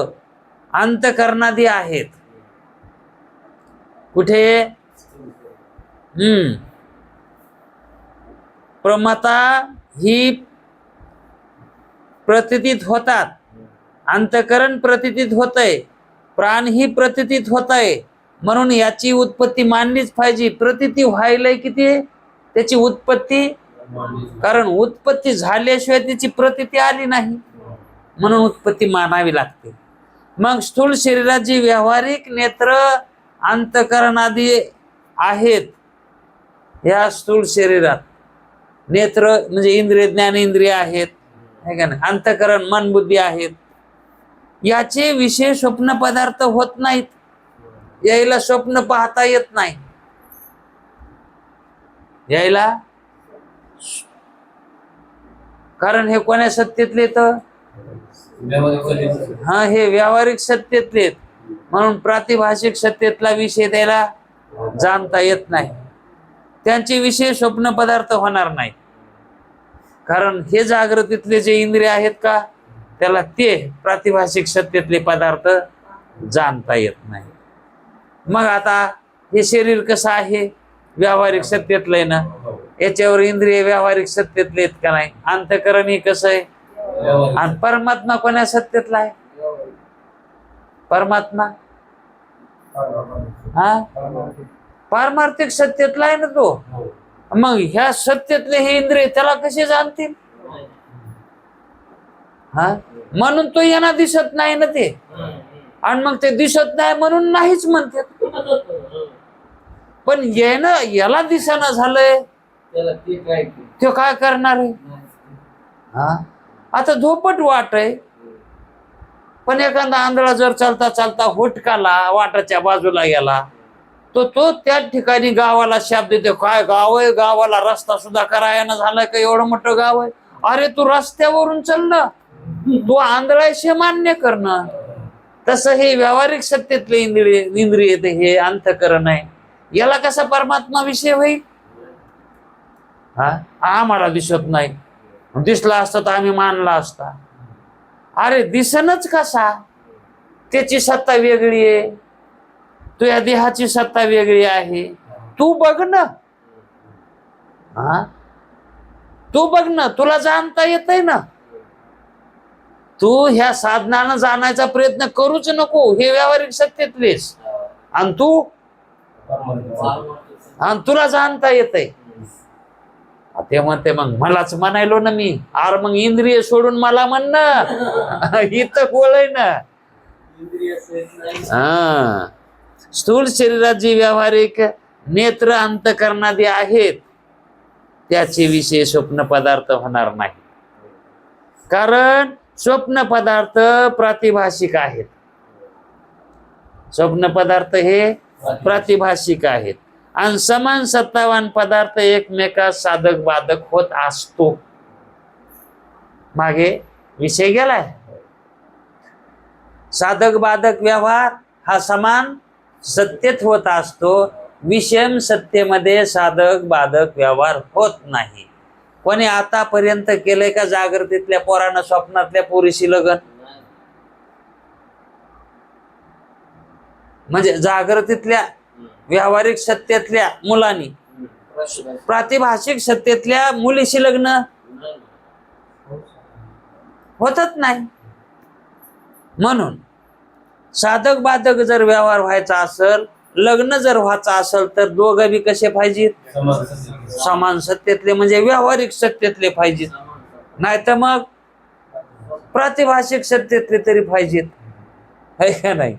अंतकरणादी आहेत, कुठे? प्रमाता ही प्रतीतीत होतात, अंतकरण प्रतीतीत होतंय, प्राण ही प्रतीतीत होतंय. म्हणून याची उत्पत्ती मानलीच पाहिजे. प्रतीती व्हायलंय किती त्याची उत्पत्ती, कारण उत्पत्ती झाल्याशिवाय त्याची प्रतीती आली नाही, म्हणून उत्पत्ती मानावी लागते. मग स्थूल शरीरात जी व्यावहारिक नेत्र, अंतकरण आदी आहेत, या स्थूल शरीरात नेत्र म्हणजे इंद्रिय, ज्ञानेंद्रिय आहेत, है का नाही? अंतकरण मन बुद्धी आहेत. याचे विषय स्वप्न पदार्थ होत नाहीत. यायला स्वप्न पाहता येत नाही. यायला कारण हे कोण्या सत्तेतले? तर हे व्यावहारिक सत्तेतले, म्हणून प्रातिभाषिक सत्तेतला विषय त्याला जाणता येत नाही. त्यांचे विषय स्वप्न पदार्थ होणार नाही. कारण हे जागृतीतले जे इंद्रिय आहेत का, त्याला ते प्रातिभाषिक सत्तेतले पदार्थ जाणता येत नाही. मग आता हे शरीर कसं आहे? व्यावहारिक सत्तेतलं आहे ना. याच्यावर इंद्रिय व्यावहारिक सत्तेतले आहेत का नाही? अंतकरण हे कसं आहे? आणि परमात्मा कोण्या सत्तेतला आहे? परमात्मा पारमार्थिक सत्तेतला आहे ना तो. मग ह्या सत्तेतले हे इंद्रिय त्याला कसे जाणतील? म्हणून तो यांना दिसत नाही ना ते. आणि मग ते दिसत नाही म्हणून नाहीच म्हणतात. पण याला दिसेना झालंय, ते काय करणार आहे? आता झोपट वाट आहे. पण एखादा आंधळा जर चालता चालता हुटकाला वाटाच्या बाजूला गेला, तो त्याच ठिकाणी गावाला शाप देतो. काय गाव आहे? गावाला रस्ता सुद्धा करायला झालाय का? एवढं मोठं गाव आहे. अरे तू रस्त्यावरून चल ना, तू आंधळाशी मान्य करणं. तसं हे व्यावहारिक सत्तेतले इंद्रिय हे अंतकरण आहे. याला कसा परमात्मा विषय होईल? हा आम्हाला दिसत नाही, दिसला असता तर आम्ही मानला असता. अरे दिसनच कसा, त्याची सत्ता वेगळी आहे, तुझ्या देहाची सत्ता वेगळी आहे. तू बघ ना, हा तू बघ ना, तुला जाणता येतंय ना. तू ह्या साधनानं जाण्याचा प्रयत्न करूच नको, हे व्यावहारिक सत्तेतलेस. आणि तुला जाणता येतंय. ते म्हणते मग मलाच म्हणायलो ना मी. अरे मग इंद्रिय सोडून मला म्हण ना. इथं बोलय ना. हा स्थूल शरीरात जी व्यावहारिक नेत्र अंतःकरणादी आहेत त्याचे विषय स्वप्न पदार्थ होणार नाही. कारण स्वप्न पदार्थ प्रातिभाषिक आहेत. स्वप्न पदार्थ हे प्रातिभाषिक आहेत आणि समान सत्तावान पदार्थ एकमेकास साधक बाधक होत असतो. मागे विषय गेलाय. साधक बाधक व्यवहार हा समान सत्तेत होत असतो. विषम सत्तेमध्ये साधक बाधक व्यवहार होत नाही. कोणी आतापर्यंत केलंय का जागृतीतल्या पोरानं स्वप्नातल्या पोरीशी लग्न? म्हणजे जागृतीतल्या व्यावहारिक सत्तेतल्या मुलांनी प्रातिभाषिक सत्तेतल्या मुलीशी लग्न होतच नाही. म्हणून साधक बाधक जर व्यवहार व्हायचा असेल, लग्न जर व्हायचं असेल तर दोघं बी कसे पाहिजेत? समान सत्तेतले, म्हणजे व्यावहारिक सत्तेतले पाहिजेत. नाही तर मग प्रातिभाषिक सत्तेतले तरी पाहिजेत, है का नाही?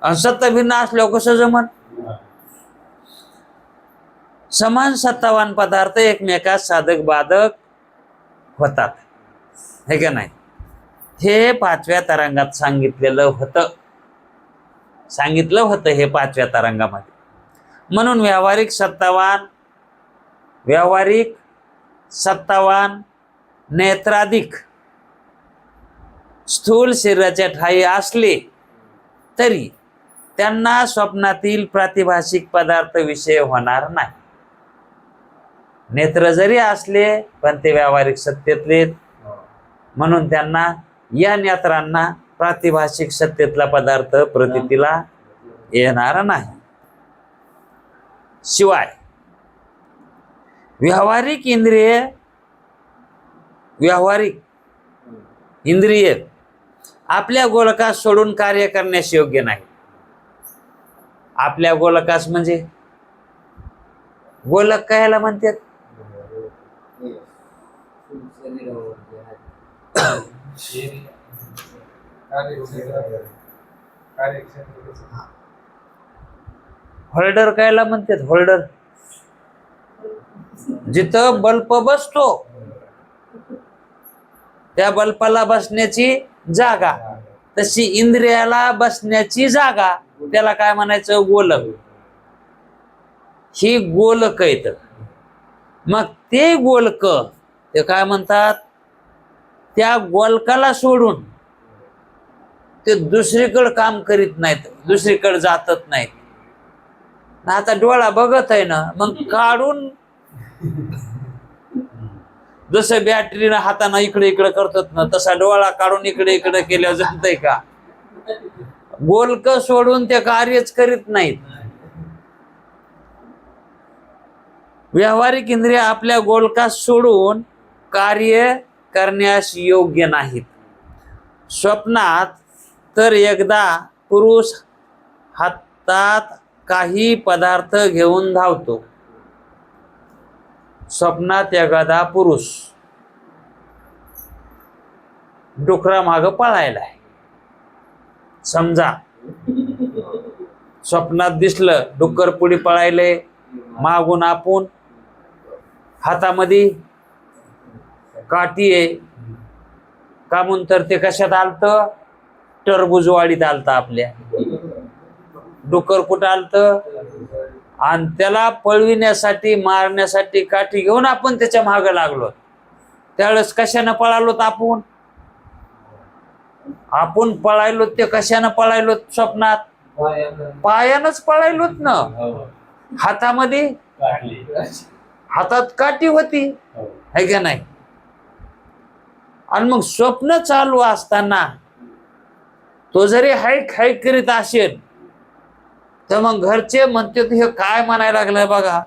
आणि सत्ता भिन्न असल्यावर कसं जमन? समान सत्तावान पदार्थ एकमेकास साधक बाधक होतात, है का नाही? हे 5व्या तरंगात सांगितलं होतं हे 5व्या तरंगामध्ये. म्हणून व्यावहारिक सत्तावान नेत्राधिक स्थूल शरीराच्या ठाई असले तरी त्यांना स्वप्नातील प्रातिभाषिक पदार्थ विषय होणार नाही. नेत्र जरी असले पण ते व्यावहारिक सत्तेतले, म्हणून त्यांना या नेत्रांना प्रातिभाषिक सत्तेतला पदार्थ प्रतीतीला येणार नाही. शिवाय व्यावहारिक इंद्रिय आपल्या गोलकास सोडून कार्य करण्यास योग्य नाही. आपल्या गोलकास म्हणजे गोलक कायला म्हणतात? होल्डर कायला म्हणतात? होल्डर जिथं बल्ब बसतो त्या बल्बाला बसण्याची जागा, तशी इंद्रियाला बसण्याची जागा, त्याला काय म्हणायचं? गोलक. ही गोलक आहेत. मग ते गोलक ते काय म्हणतात? त्या गोलकाला सोडून ते दुसरीकडे काम करीत नाहीत, दुसरीकडे जातच नाहीत. आता डोळा बघत आहे ना, मग काढून जसं बॅटरीनं हाताना इकडे इकडे करतात ना, तसा डोळा काढून इकडे इकडे केल्यावर जमतंय का? गोलक सोडून ते कार्यच करीत नाहीत. व्यावहारिक इंद्रिय आपल्या गोलकास सोडून कार्य करण्यास योग्य नाहीत. स्वप्नात तर एकदा पुरुष हातात काही पदार्थ घेऊन धावतो. स्वप्नात एखादा पुरुष डुकरा माग पळायलाय. समजा स्वप्नात दिसलं डुक्कर पुढे पळायले, मागून आपण हातामध्ये काठी आहे का म्हणून तर ते कशात आलत? टरबूजवाडीत आलत. आपल्या डुक्कर कुठं आलत? आणि त्याला पळविण्यासाठी मारण्यासाठी काठी घेऊन आपण त्याच्या माग लागलो. त्यावेळेस कशानं पळालोत? आपण पळायलो. ते कशानं पळायलो? स्वप्नात पायानंच पळायलोत ना. हातामध्ये हातात काठी होती, हो. है का नाही? आणि मग स्वप्न चालू असताना तो जरी हायक हायक करीत असेल तर मग घरचे म्हणते हे काय म्हणायला लागलंय बघा,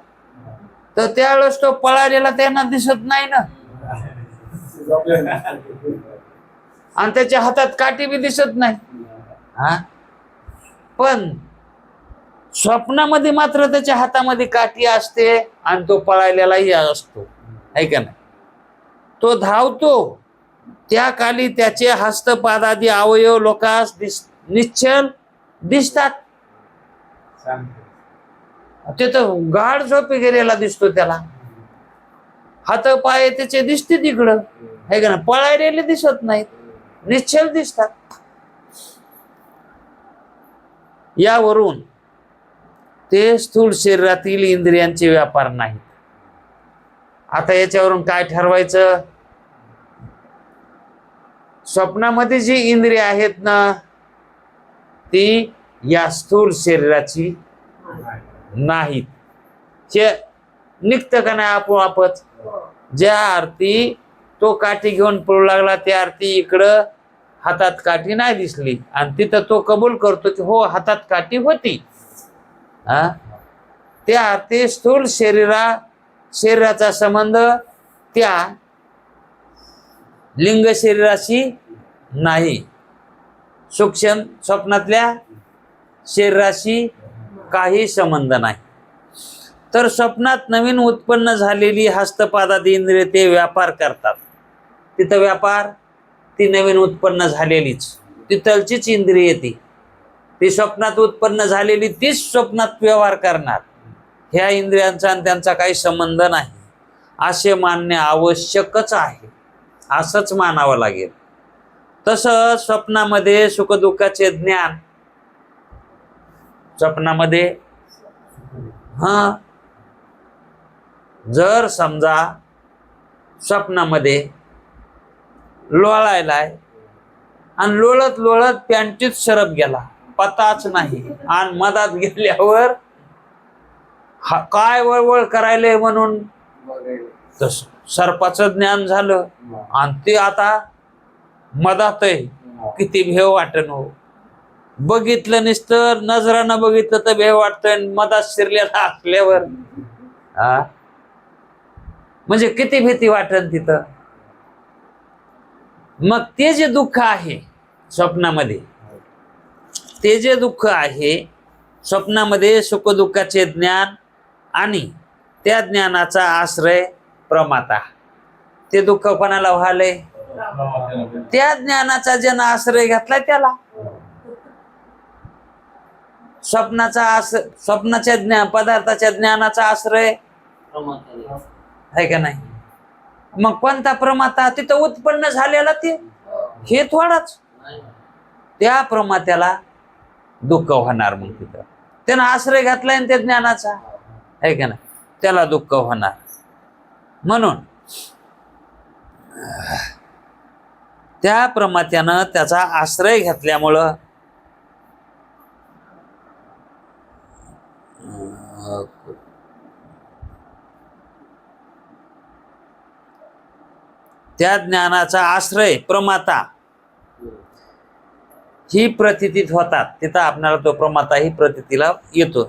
तर त्यावेळेस तो पळालेला त्यांना दिसत नाही ना, आणि त्याच्या हातात काठी बी दिसत नाही. हा, पण स्वप्नामध्ये मात्र त्याच्या हातामध्ये काठी असते आणि तो पळालेलाही असतो, है का नाही? तो धावतो, त्या काली त्याचे हस्तपादादी अवयव लोकांस निश्चल दिसतात. ते तर गाढ झोपी गेलेला दिसतो, त्याला हात पाय त्याचे दिसते तिकडं, है का नाही? पळायलेले दिसत नाहीत, निश्चल दिसतात. यावरून ते स्थूल शरीरातील इंद्रियांचे व्यापार नाहीत. आता याच्यावरून काय ठरवायचं? स्वप्नामध्ये जी इंद्रिय आहेत ना, ती या स्थूल शरीराची नाहीत. हे निघतं का नाही आपोआपच? ज्या अर्थी तो काठी घेऊन पळू लागला त्या अर्थी इकडं हातात काठी नाही दिसली, आणि तिथं तो कबूल करतो की हो हातात काठी होती. हा, त्या अर्थी स्थूल शरीराचा संबंध त्या लिंग शरीराशी नाही, सूक्ष्म स्वप्नातल्या शरीराशी काही संबंध नाही. तर स्वप्नात नवीन उत्पन्न झालेली हस्तपादादी इंद्रिय ते व्यापार करतात. तिथं व्यापार ती नवीन उत्पन्न झालेलीच तिथलचीच इंद्रिय ती स्वप्नात उत्पन्न झालेली तीच स्वप्नात व्यवहार करणार. ह्या इंद्रियांचा आणि त्यांचा काही संबंध नाही असे मानणे आवश्यकच आहे, असंच मानावं लागेल. तसं स्वप्नामध्ये सुखदुःखाचे ज्ञान, स्वप्नामध्ये जर समजा स्वप्नामध्ये लोळायलाय आणि लोळत लोळत पॅन्टीत सरप गेला, पताच नाही, आणि मधात गेल्यावर काय वळवळ करायले म्हणून तस सर्पाचं ज्ञान झालं, आणि ते आता मधात आहे. किती भेव वाटन हो, बघितलं नुसतं नजरानं बघितलं तर भेव वाटतंय, मधात शिरलेला असल्यावर म्हणजे किती भीती वाटन तिथं. मग ते जे दुःख आहे स्वप्नामध्ये, ते जे दुःख आहे स्वप्नामध्ये सुखदुःखाचे ज्ञान आणि त्या ज्ञानाचा आश्रय प्रमाता, ते दुःख कोणाला व्हायलंय? त्या ज्ञानाचा ज्यानं आश्रय घेतलाय त्याला. स्वप्नाच्या पदार्थाच्या ज्ञानाचा आश्रय आहे का नाही? मग कोणता प्रमाता? तिथं उत्पन्न झालेला ते हे थोडाच, त्या प्रमात्याला दुःख होणार. मग तिथं त्यानं आश्रय घातलाय त्या ज्ञानाचा, आहे का नाही? त्याला दुःख होणार. म्हणून त्या प्रमात्यानं त्याचा आश्रय घेतल्यामुळं त्या ज्ञानाचा आश्रय प्रमाता ही प्रतीतीत होतात. तिथं आपल्याला तो प्रमाता ही प्रतीतीला येतो.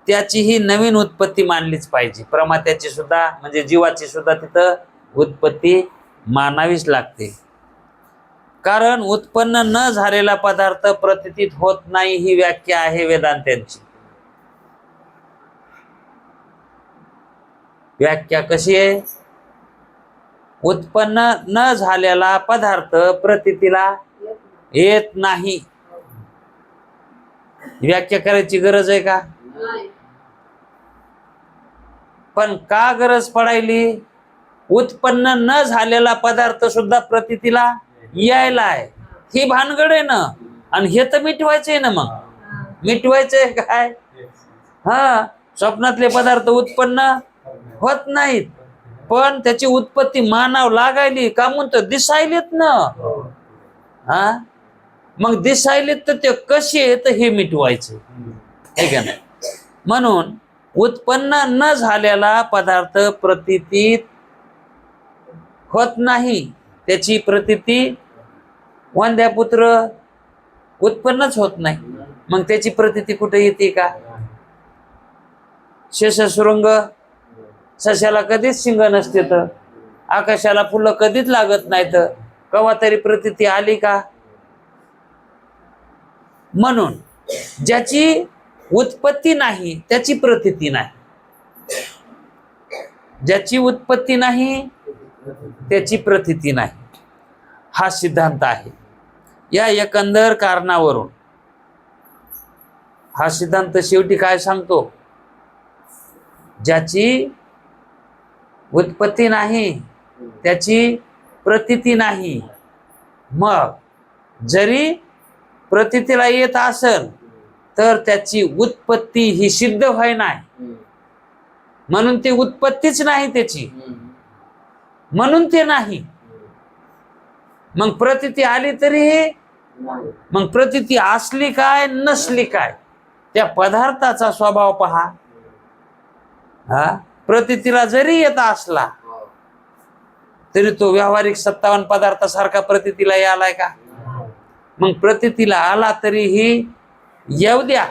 त्याची ही नवीन उत्पत्ती मानलीच पाहिजे. प्रमात्याची सुद्धा म्हणजे जीवाची सुद्धा तिथं उत्पत्ती मानावीच लागते. कारण उत्पन्न न झालेला पदार्थ प्रतीतीत होत नाही ही व्याख्या आहे वेदांत्यांची. व्याख्या कशी आहे? उत्पन्न न झालेला पदार्थ प्रतीतीला येत नाही. व्याख्या करायची गरज आहे का? पण का गरज पडायली? उत्पन्न न झालेला पदार्थ सुद्धा प्रतीतीला यायला आहे, ही भानगड आहे ना. आणि हे तर मिटवायचंय ना. मग मिटवायचंय काय? स्वप्नातले पदार्थ उत्पन्न होत नाहीत, पण त्याची उत्पत्ती मानाव लागायली का म्हणतो? दिसायलेत ना. मग दिसायलेत तर ते कसे आहेत हे मिटवायचे, आहे का नाही? म्हणून उत्पन्न न झालेला पदार्थ प्रतीतीत होत नाही. त्याची प्रतीती वंद्यापुत्र उत्पन्नच होत नाही. मग त्याची प्रतीती कुठे येते का? शेषशृंग, सशाला कधीच शिंग नसते, तर आकाशाला फुलं कधीच लागत नाहीत, कवा तरी प्रतीती आली का? म्हणून ज्याची उत्पत्ती नाही त्याची प्रतीती नाही. ज्याची उत्पत्ती नाही त्याची प्रतीती नाही, हा सिद्धांत आहे. या एकंदर कारणावरून हा सिद्धांत शेवटी काय सांगतो? ज्याची उत्पत्ती नाही त्याची प्रतीती नाही. मग जरी प्रतीतीला येत असेल तर त्याची उत्पत्ती ही सिद्ध व्हाय नाही, म्हणून ती उत्पत्तीच नाही त्याची, म्हणून ते नाही. मग प्रतीती आली तरी, मग प्रतीती असली काय नसली काय, त्या पदार्थाचा स्वभाव पहा. प्रतीतीला जरी येत असला तरी तो व्यावहारिक 57 पदार्थासारखा प्रतीतीला यालाय का? मग प्रतीतीला आला तरीही येऊ द्या,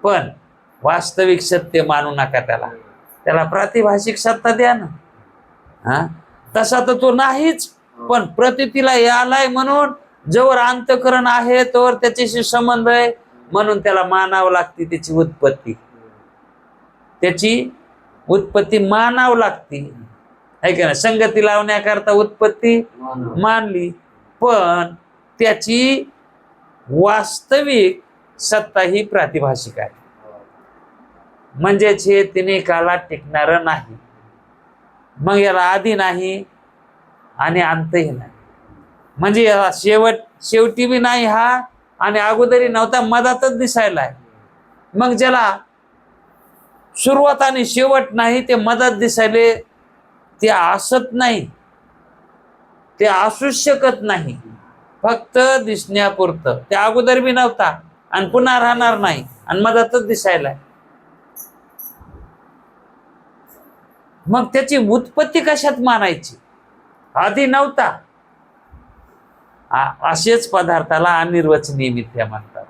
पण वास्तविक सत्य मानू नका. त्याला प्रातिभाषिक सत्ता द्या ना. तसा तर तो नाहीच, पण प्रतीतीला यालाय म्हणून जोवर अंतःकरण आहे तोवर त्याच्याशी संबंध आहे, म्हणून त्याला मानावं लागते. त्याची उत्पत्ती मानावं लागते, आहे का ना? संगती लावण्याकरता उत्पत्ती मानली, पण त्याची वास्तविक सत्ता ही प्रातिभाषिक आहे. म्हणजेच हे तिने कालात टिकणार नाही. मग याला आधी नाही आणि अंतही नाही, म्हणजे याला शेवटी बी नाही हा, आणि अगोदरी नव्हता, मधातच दिसायला आहे. मग ज्याला सुरुवात आणि शेवट नाही, ते मधात दिसायले, ते असत नाही, ते असूच शकत नाही. फक्त दिसण्यापुरतं. ते अगोदर बी नव्हता आणि पुन्हा राहणार नाही, आणि मधातच दिसायला. मग त्याची उत्पत्ती कशात मानायची? आधी नव्हता. असेच पदार्थाला अनिर्वचनीय मिथ्या म्हणतात.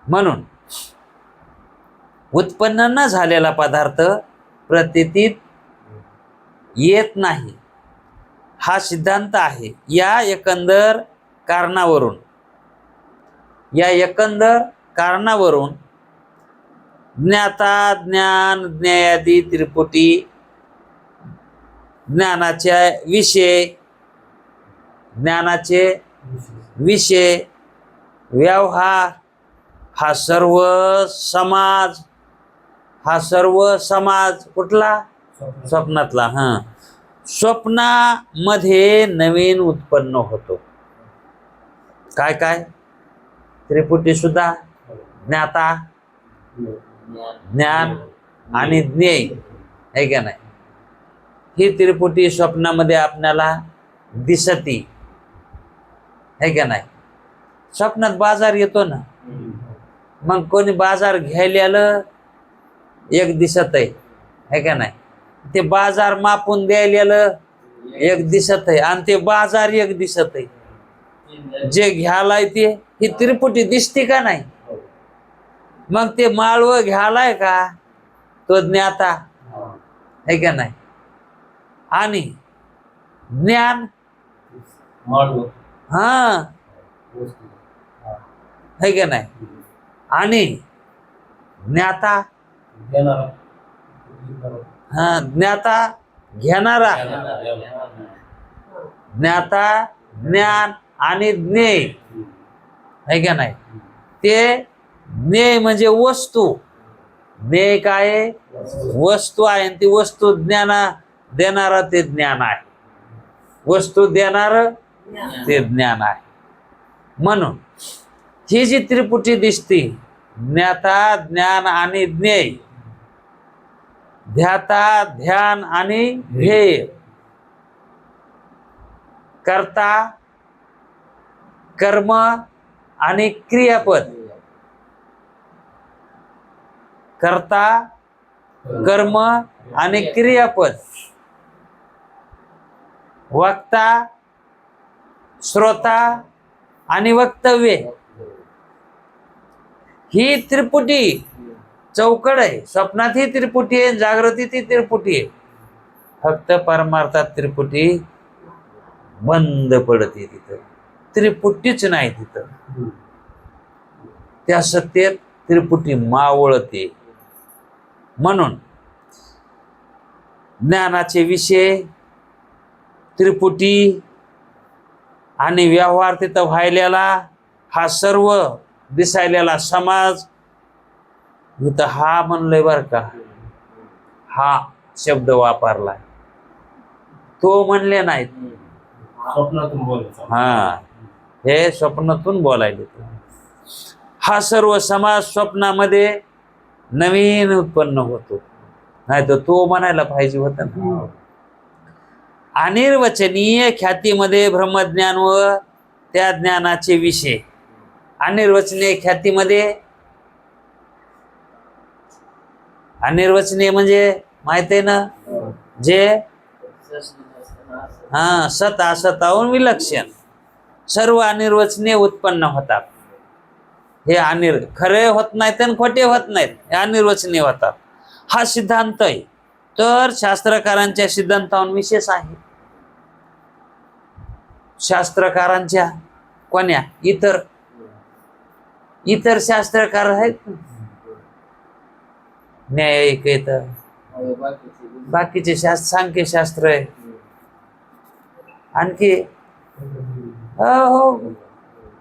म्हणून उत्पन्न न झालेला पदार्थ प्रतीतीत येत नाही, हा सिद्धांत आहे. या एकंदर कारणावरून ज्ञाता, ज्ञान, ज्ञेयादी त्रिपुटी, ज्ञानाचे विषय, व्यवहार, हा सर्व समाज कुठला? स्वप्नातला. स्वप्नामध्ये नवीन उत्पन्न होतो. काय काय? त्रिपुटी सुद्धा, ज्ञाता, ज्ञान आणि ज्ञेय, आहे का नाही? ही त्रिपुटी स्वप्नामध्ये आपल्याला दिसती, आहे का नाही? स्वप्नात बाजार येतो ना, मग कोणी बाजार घ्यायला एक दिसत आहे का नाही? ते बाजार मापून द्यायला एक दिसत आहे, आणि ते बाजार एक दिसत आहे. जे घ्यालाय ते ही त्रिपुटी दिसते का नाही? मग ते माळव घ्यालाय का? तो ज्ञाता, आहे का नाही? आणि ज्ञान, आहे का नाही? आणि ज्ञाता, ज्ञाता घेणारा, ज्ञाता, ज्ञान आणि ज्ञेय, आहे का नाही? ते ज्ञेय म्हणजे वस्तू. ज्ञेय काय? वस्तू आहे, आणि ती वस्तू देणारा ते ज्ञान आहे. वस्तू देणार ते ज्ञान आहे. म्हणून ही जी त्रिपुटी दिसते, ज्ञाता, ज्ञान आणि ज्ञेय, ध्याता, ध्यान आणि ध्येय, कर्ता, कर्म आणि क्रियापद, कर्ता, कर्म आणि क्रियापद, वक्ता, श्रोता आणि वक्तव्य, ही त्रिपुटी चौकड आहे. स्वप्नात ही त्रिपुटी आहे, जागृतीत ही त्रिपुटी आहे. फक्त परमार्थात त्रिपुटी बंद पडते. तिथं त्रिपुटीच नाही. तिथं त्या सत्तेत त्रिपुटी मावळते. म्हणून ज्ञानाचे विषय त्रिपुटी आणि व्यवहार तिथं व्हायलेला हा सर्व दिसायलेला समाज इथं हा म्हणलंय बर का, हा शब्द वापरलाय. तो म्हणले नाहीत. स्वप्नातून बोलायचं. हा, हे स्वप्नातून बोलायले. हा सर्व समाज स्वप्नामध्ये नवीन उत्पन्न होतो. नाही तर तो म्हणायला पाहिजे होता ना. अनिर्वचनीय ख्यातीमध्ये ब्रह्मज्ञान व त्या ज्ञानाचे विषय. अनिर्वचनीय ख्यातीमध्ये, अनिर्वचनीय म्हणजे माहित आहे ना, जे सत असताहून विलक्षण सर्व अनिर्वचनीय उत्पन्न होतात. हे खरे होत नाहीत आणि खोटे होत नाहीत, हे अनिर्वचनीय होतात. हा सिद्धांत आहे. तर शास्त्रकारांच्या सिद्धांताहून विशेष आहे. शास्त्रकारांच्या कोण्या इतर शास्त्रकार आहेत. न्यायिक आहेत, बाकीचे शास्त्र, सांख्यशास्त्र आहे, आणखी हो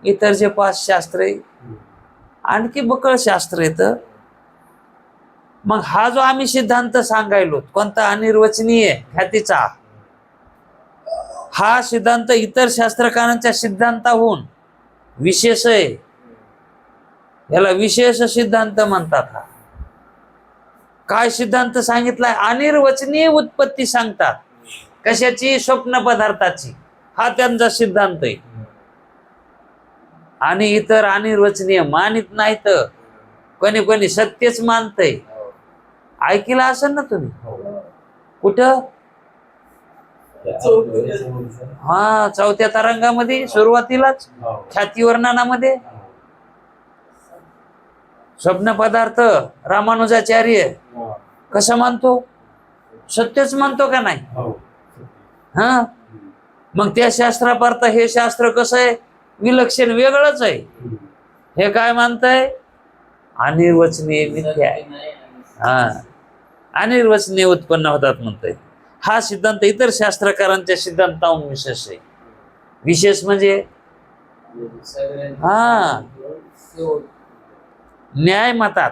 इतर जे 5 शास्त्र आहे, आणखी बकळ शास्त्र येत. मग हा जो आम्ही सिद्धांत सांगायलो कोणता, अनिर्वचनीय ख्यातीचा, हा सिद्धांत इतर शास्त्रकारांच्या सिद्धांताहून विशेष आहे. याला विशेष सिद्धांत म्हणतात. हा काय सिद्धांत सांगितलाय? अनिर्वचनीय उत्पत्ती सांगतात. कशाची? स्वप्न पदार्थाची. हा त्यांचा सिद्धांत आहे. आणि इतर अनिर्वचनीय मानित नाहीत. कोणी कोणी सत्यच मानतय. ऐकलं असेल ना तुम्ही? कुठं? हा, 4थ्या तरंगामध्ये सुरुवातीलाच ख्याती वर्णनामध्ये स्वप्न पदार्थ रामानुजाचार्य कसं मानतो? सत्यच मानतो का नाही? हा, मग त्या शास्त्रापार्थ हे शास्त्र कसं आहे? विलक्षण, वेगळंच आहे. हे काय मानतंय? अनिर्वचनीय मिथ्या आहे. हा, अनिर्वचनीय उत्पन्न होतात म्हणतंय. हा सिद्धांत इतर शास्त्रकारांच्या सिद्धांताहून विशेष आहे. विशेष म्हणजे हा, न्यायमतात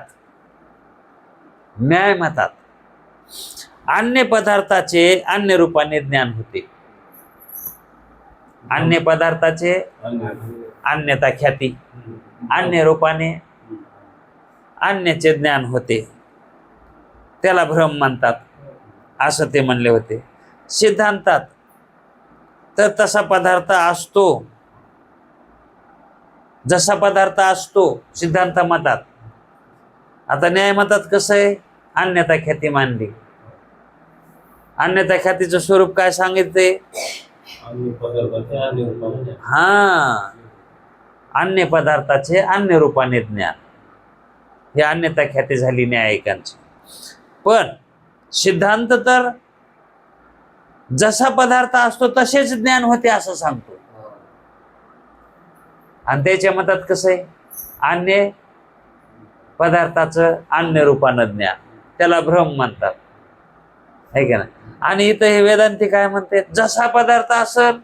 अन्य पदार्थाचे अन्य रूपाने ज्ञान होते. अन्य पदार्थाचे अन्यता ख्याती, अन्य रूपाने अन्याचे ज्ञान होते. त्याला भ्रम म्हणतात, असं ते म्हणले होते. सिद्धांतात तर तसा पदार्थ असतो, जसा पदार्थ असतो सिद्धांत मतात. आता न्यायमतात कसं आहे? अन्यता ख्याती मानली. अन्यता ख्यातीचं स्वरूप काय सांगितले? हा, अन्य पदार्थाचे अन्य रूपाने ज्ञान. हे अन्यता ख्याती झाली न्यायिकांची. पण सिद्धांत तर जसा पदार्थ असतो तसेच ज्ञान होते असं सांगतो. आणि त्याच्या मतात कसं आहे? अन्य पदार्थाचं अन्य रूपानं ज्ञान, त्याला भ्रम म्हणतात, है का नाही? आणि इथं हे वेदांती काय म्हणते? जसा पदार्थ असेल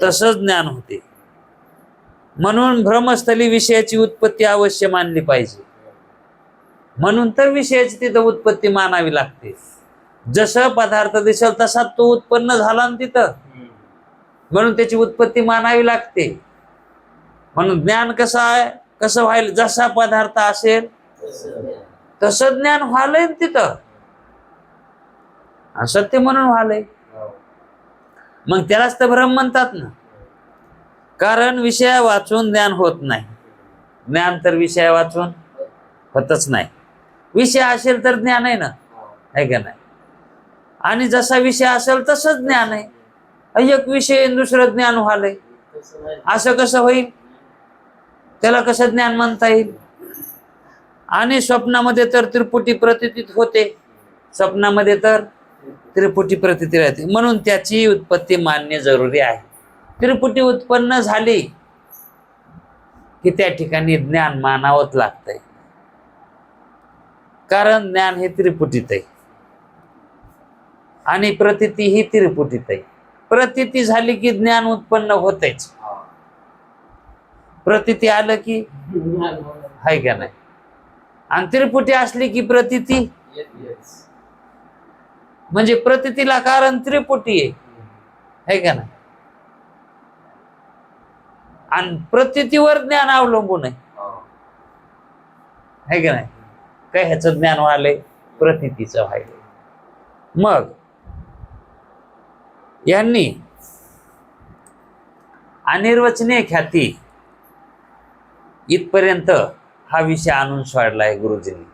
तसंच ज्ञान होते. म्हणून भ्रमस्थली विषयाची उत्पत्ती अवश्य मानली पाहिजे. म्हणून तर विषयाची तिथं उत्पत्ती मानावी लागते. जसं पदार्थ दिसेल तसा तो उत्पन्न झाला ना तिथं, म्हणून त्याची उत्पत्ती मानावी लागते. म्हणून ज्ञान कसं आहे? कसं व्हायला? जसा पदार्थ असेल तसं ज्ञान व्हायलंय तिथं, सत्य म्हणून व्हायलंय. मग त्यालाच तर भ्रम म्हणतात ना. कारण विषय वाचून ज्ञान होत नाही. ज्ञान तर विषय वाचून होतच नाही. विषय असेल तर ज्ञान आहे ना, आहे का नाही? आणि जसा विषय असेल तसंच ज्ञान आहे. एक विषय आणि दुसरं ज्ञान व्हालंय, असं कसं होईल? त्याला कसं ज्ञान म्हणता येईल? आणि स्वप्नामध्ये तर त्रिपुटी प्रतीतीत होते, स्वप्नामध्ये तर त्रिपुटी प्रतीती राहते, म्हणून त्याची उत्पत्ती मानणे जरुरी आहे. त्रिपुटी उत्पन्न झाली की त्या ठिकाणी ज्ञान मानावंच लागतंय, कारण ज्ञान हे त्रिपुटीत आहे आणि प्रतीती ही त्रिपुटीत आहे. प्रतीती झाली की ज्ञान उत्पन्न होतेच, प्रतीती आलं की आहे का नाही? आणि त्रिपुटी असली की प्रतीती, म्हणजे प्रतीतीला कारण त्रिपुटी आहे का नाही? आणि प्रतीतीवर ज्ञान अवलंबून आहे का नाही? काय ह्याचं ज्ञान व्हायलंय? प्रतीतीचं व्हायलंय. मग यांनी अनिर्वचनीय ख्याती इथपर्यंत हा विषय आणून सोडलाय गुरुजींनी,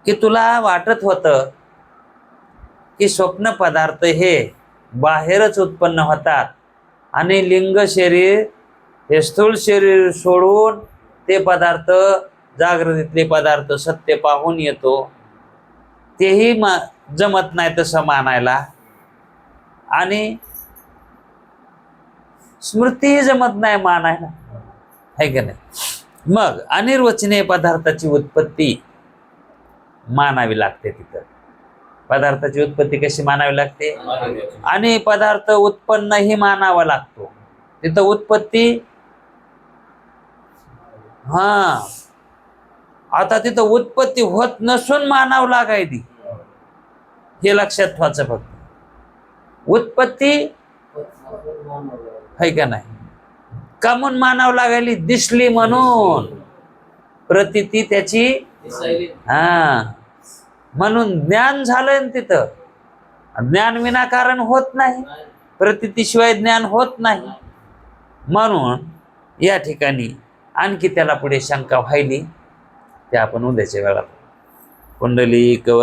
की तुला वाटत होतं की स्वप्न पदार्थ हे बाहेरच उत्पन्न होतात आणि लिंग शरीर हे स्थूल शरीर सोडून ते पदार्थ, जागृतीतले पदार्थ सत्य पाहून येतो, तेही जमत नाही तसं मानायला, आणि स्मृतीही जमत नाही मानायला, है का नाही? मग अनिर्वचनीय पदार्थाची उत्पत्ती मानावी लागते. तिथं पदार्थाची उत्पत्ती कशी मानावी लागते? आणि पदार्थ उत्पन्नही मानावा लागतो. तिथं उत्पत्ती, आता तिथं उत्पत्ती होत नसून मानावं लागायची, हे लक्षात ठेवायचं. फक्त उत्पत्ती है का नाही, का म्हणून मानावं लागायली? दिसली म्हणून, प्रतीती त्याची, म्हणून ज्ञान झालंय ना तिथं. ज्ञान विनाकारण होत नाही, प्रतीतीशिवाय ज्ञान होत नाही. म्हणून या ठिकाणी आणखी त्याला पुढे शंका व्हायली, ते आपण उद्याच्या वेळा कुंडली कवर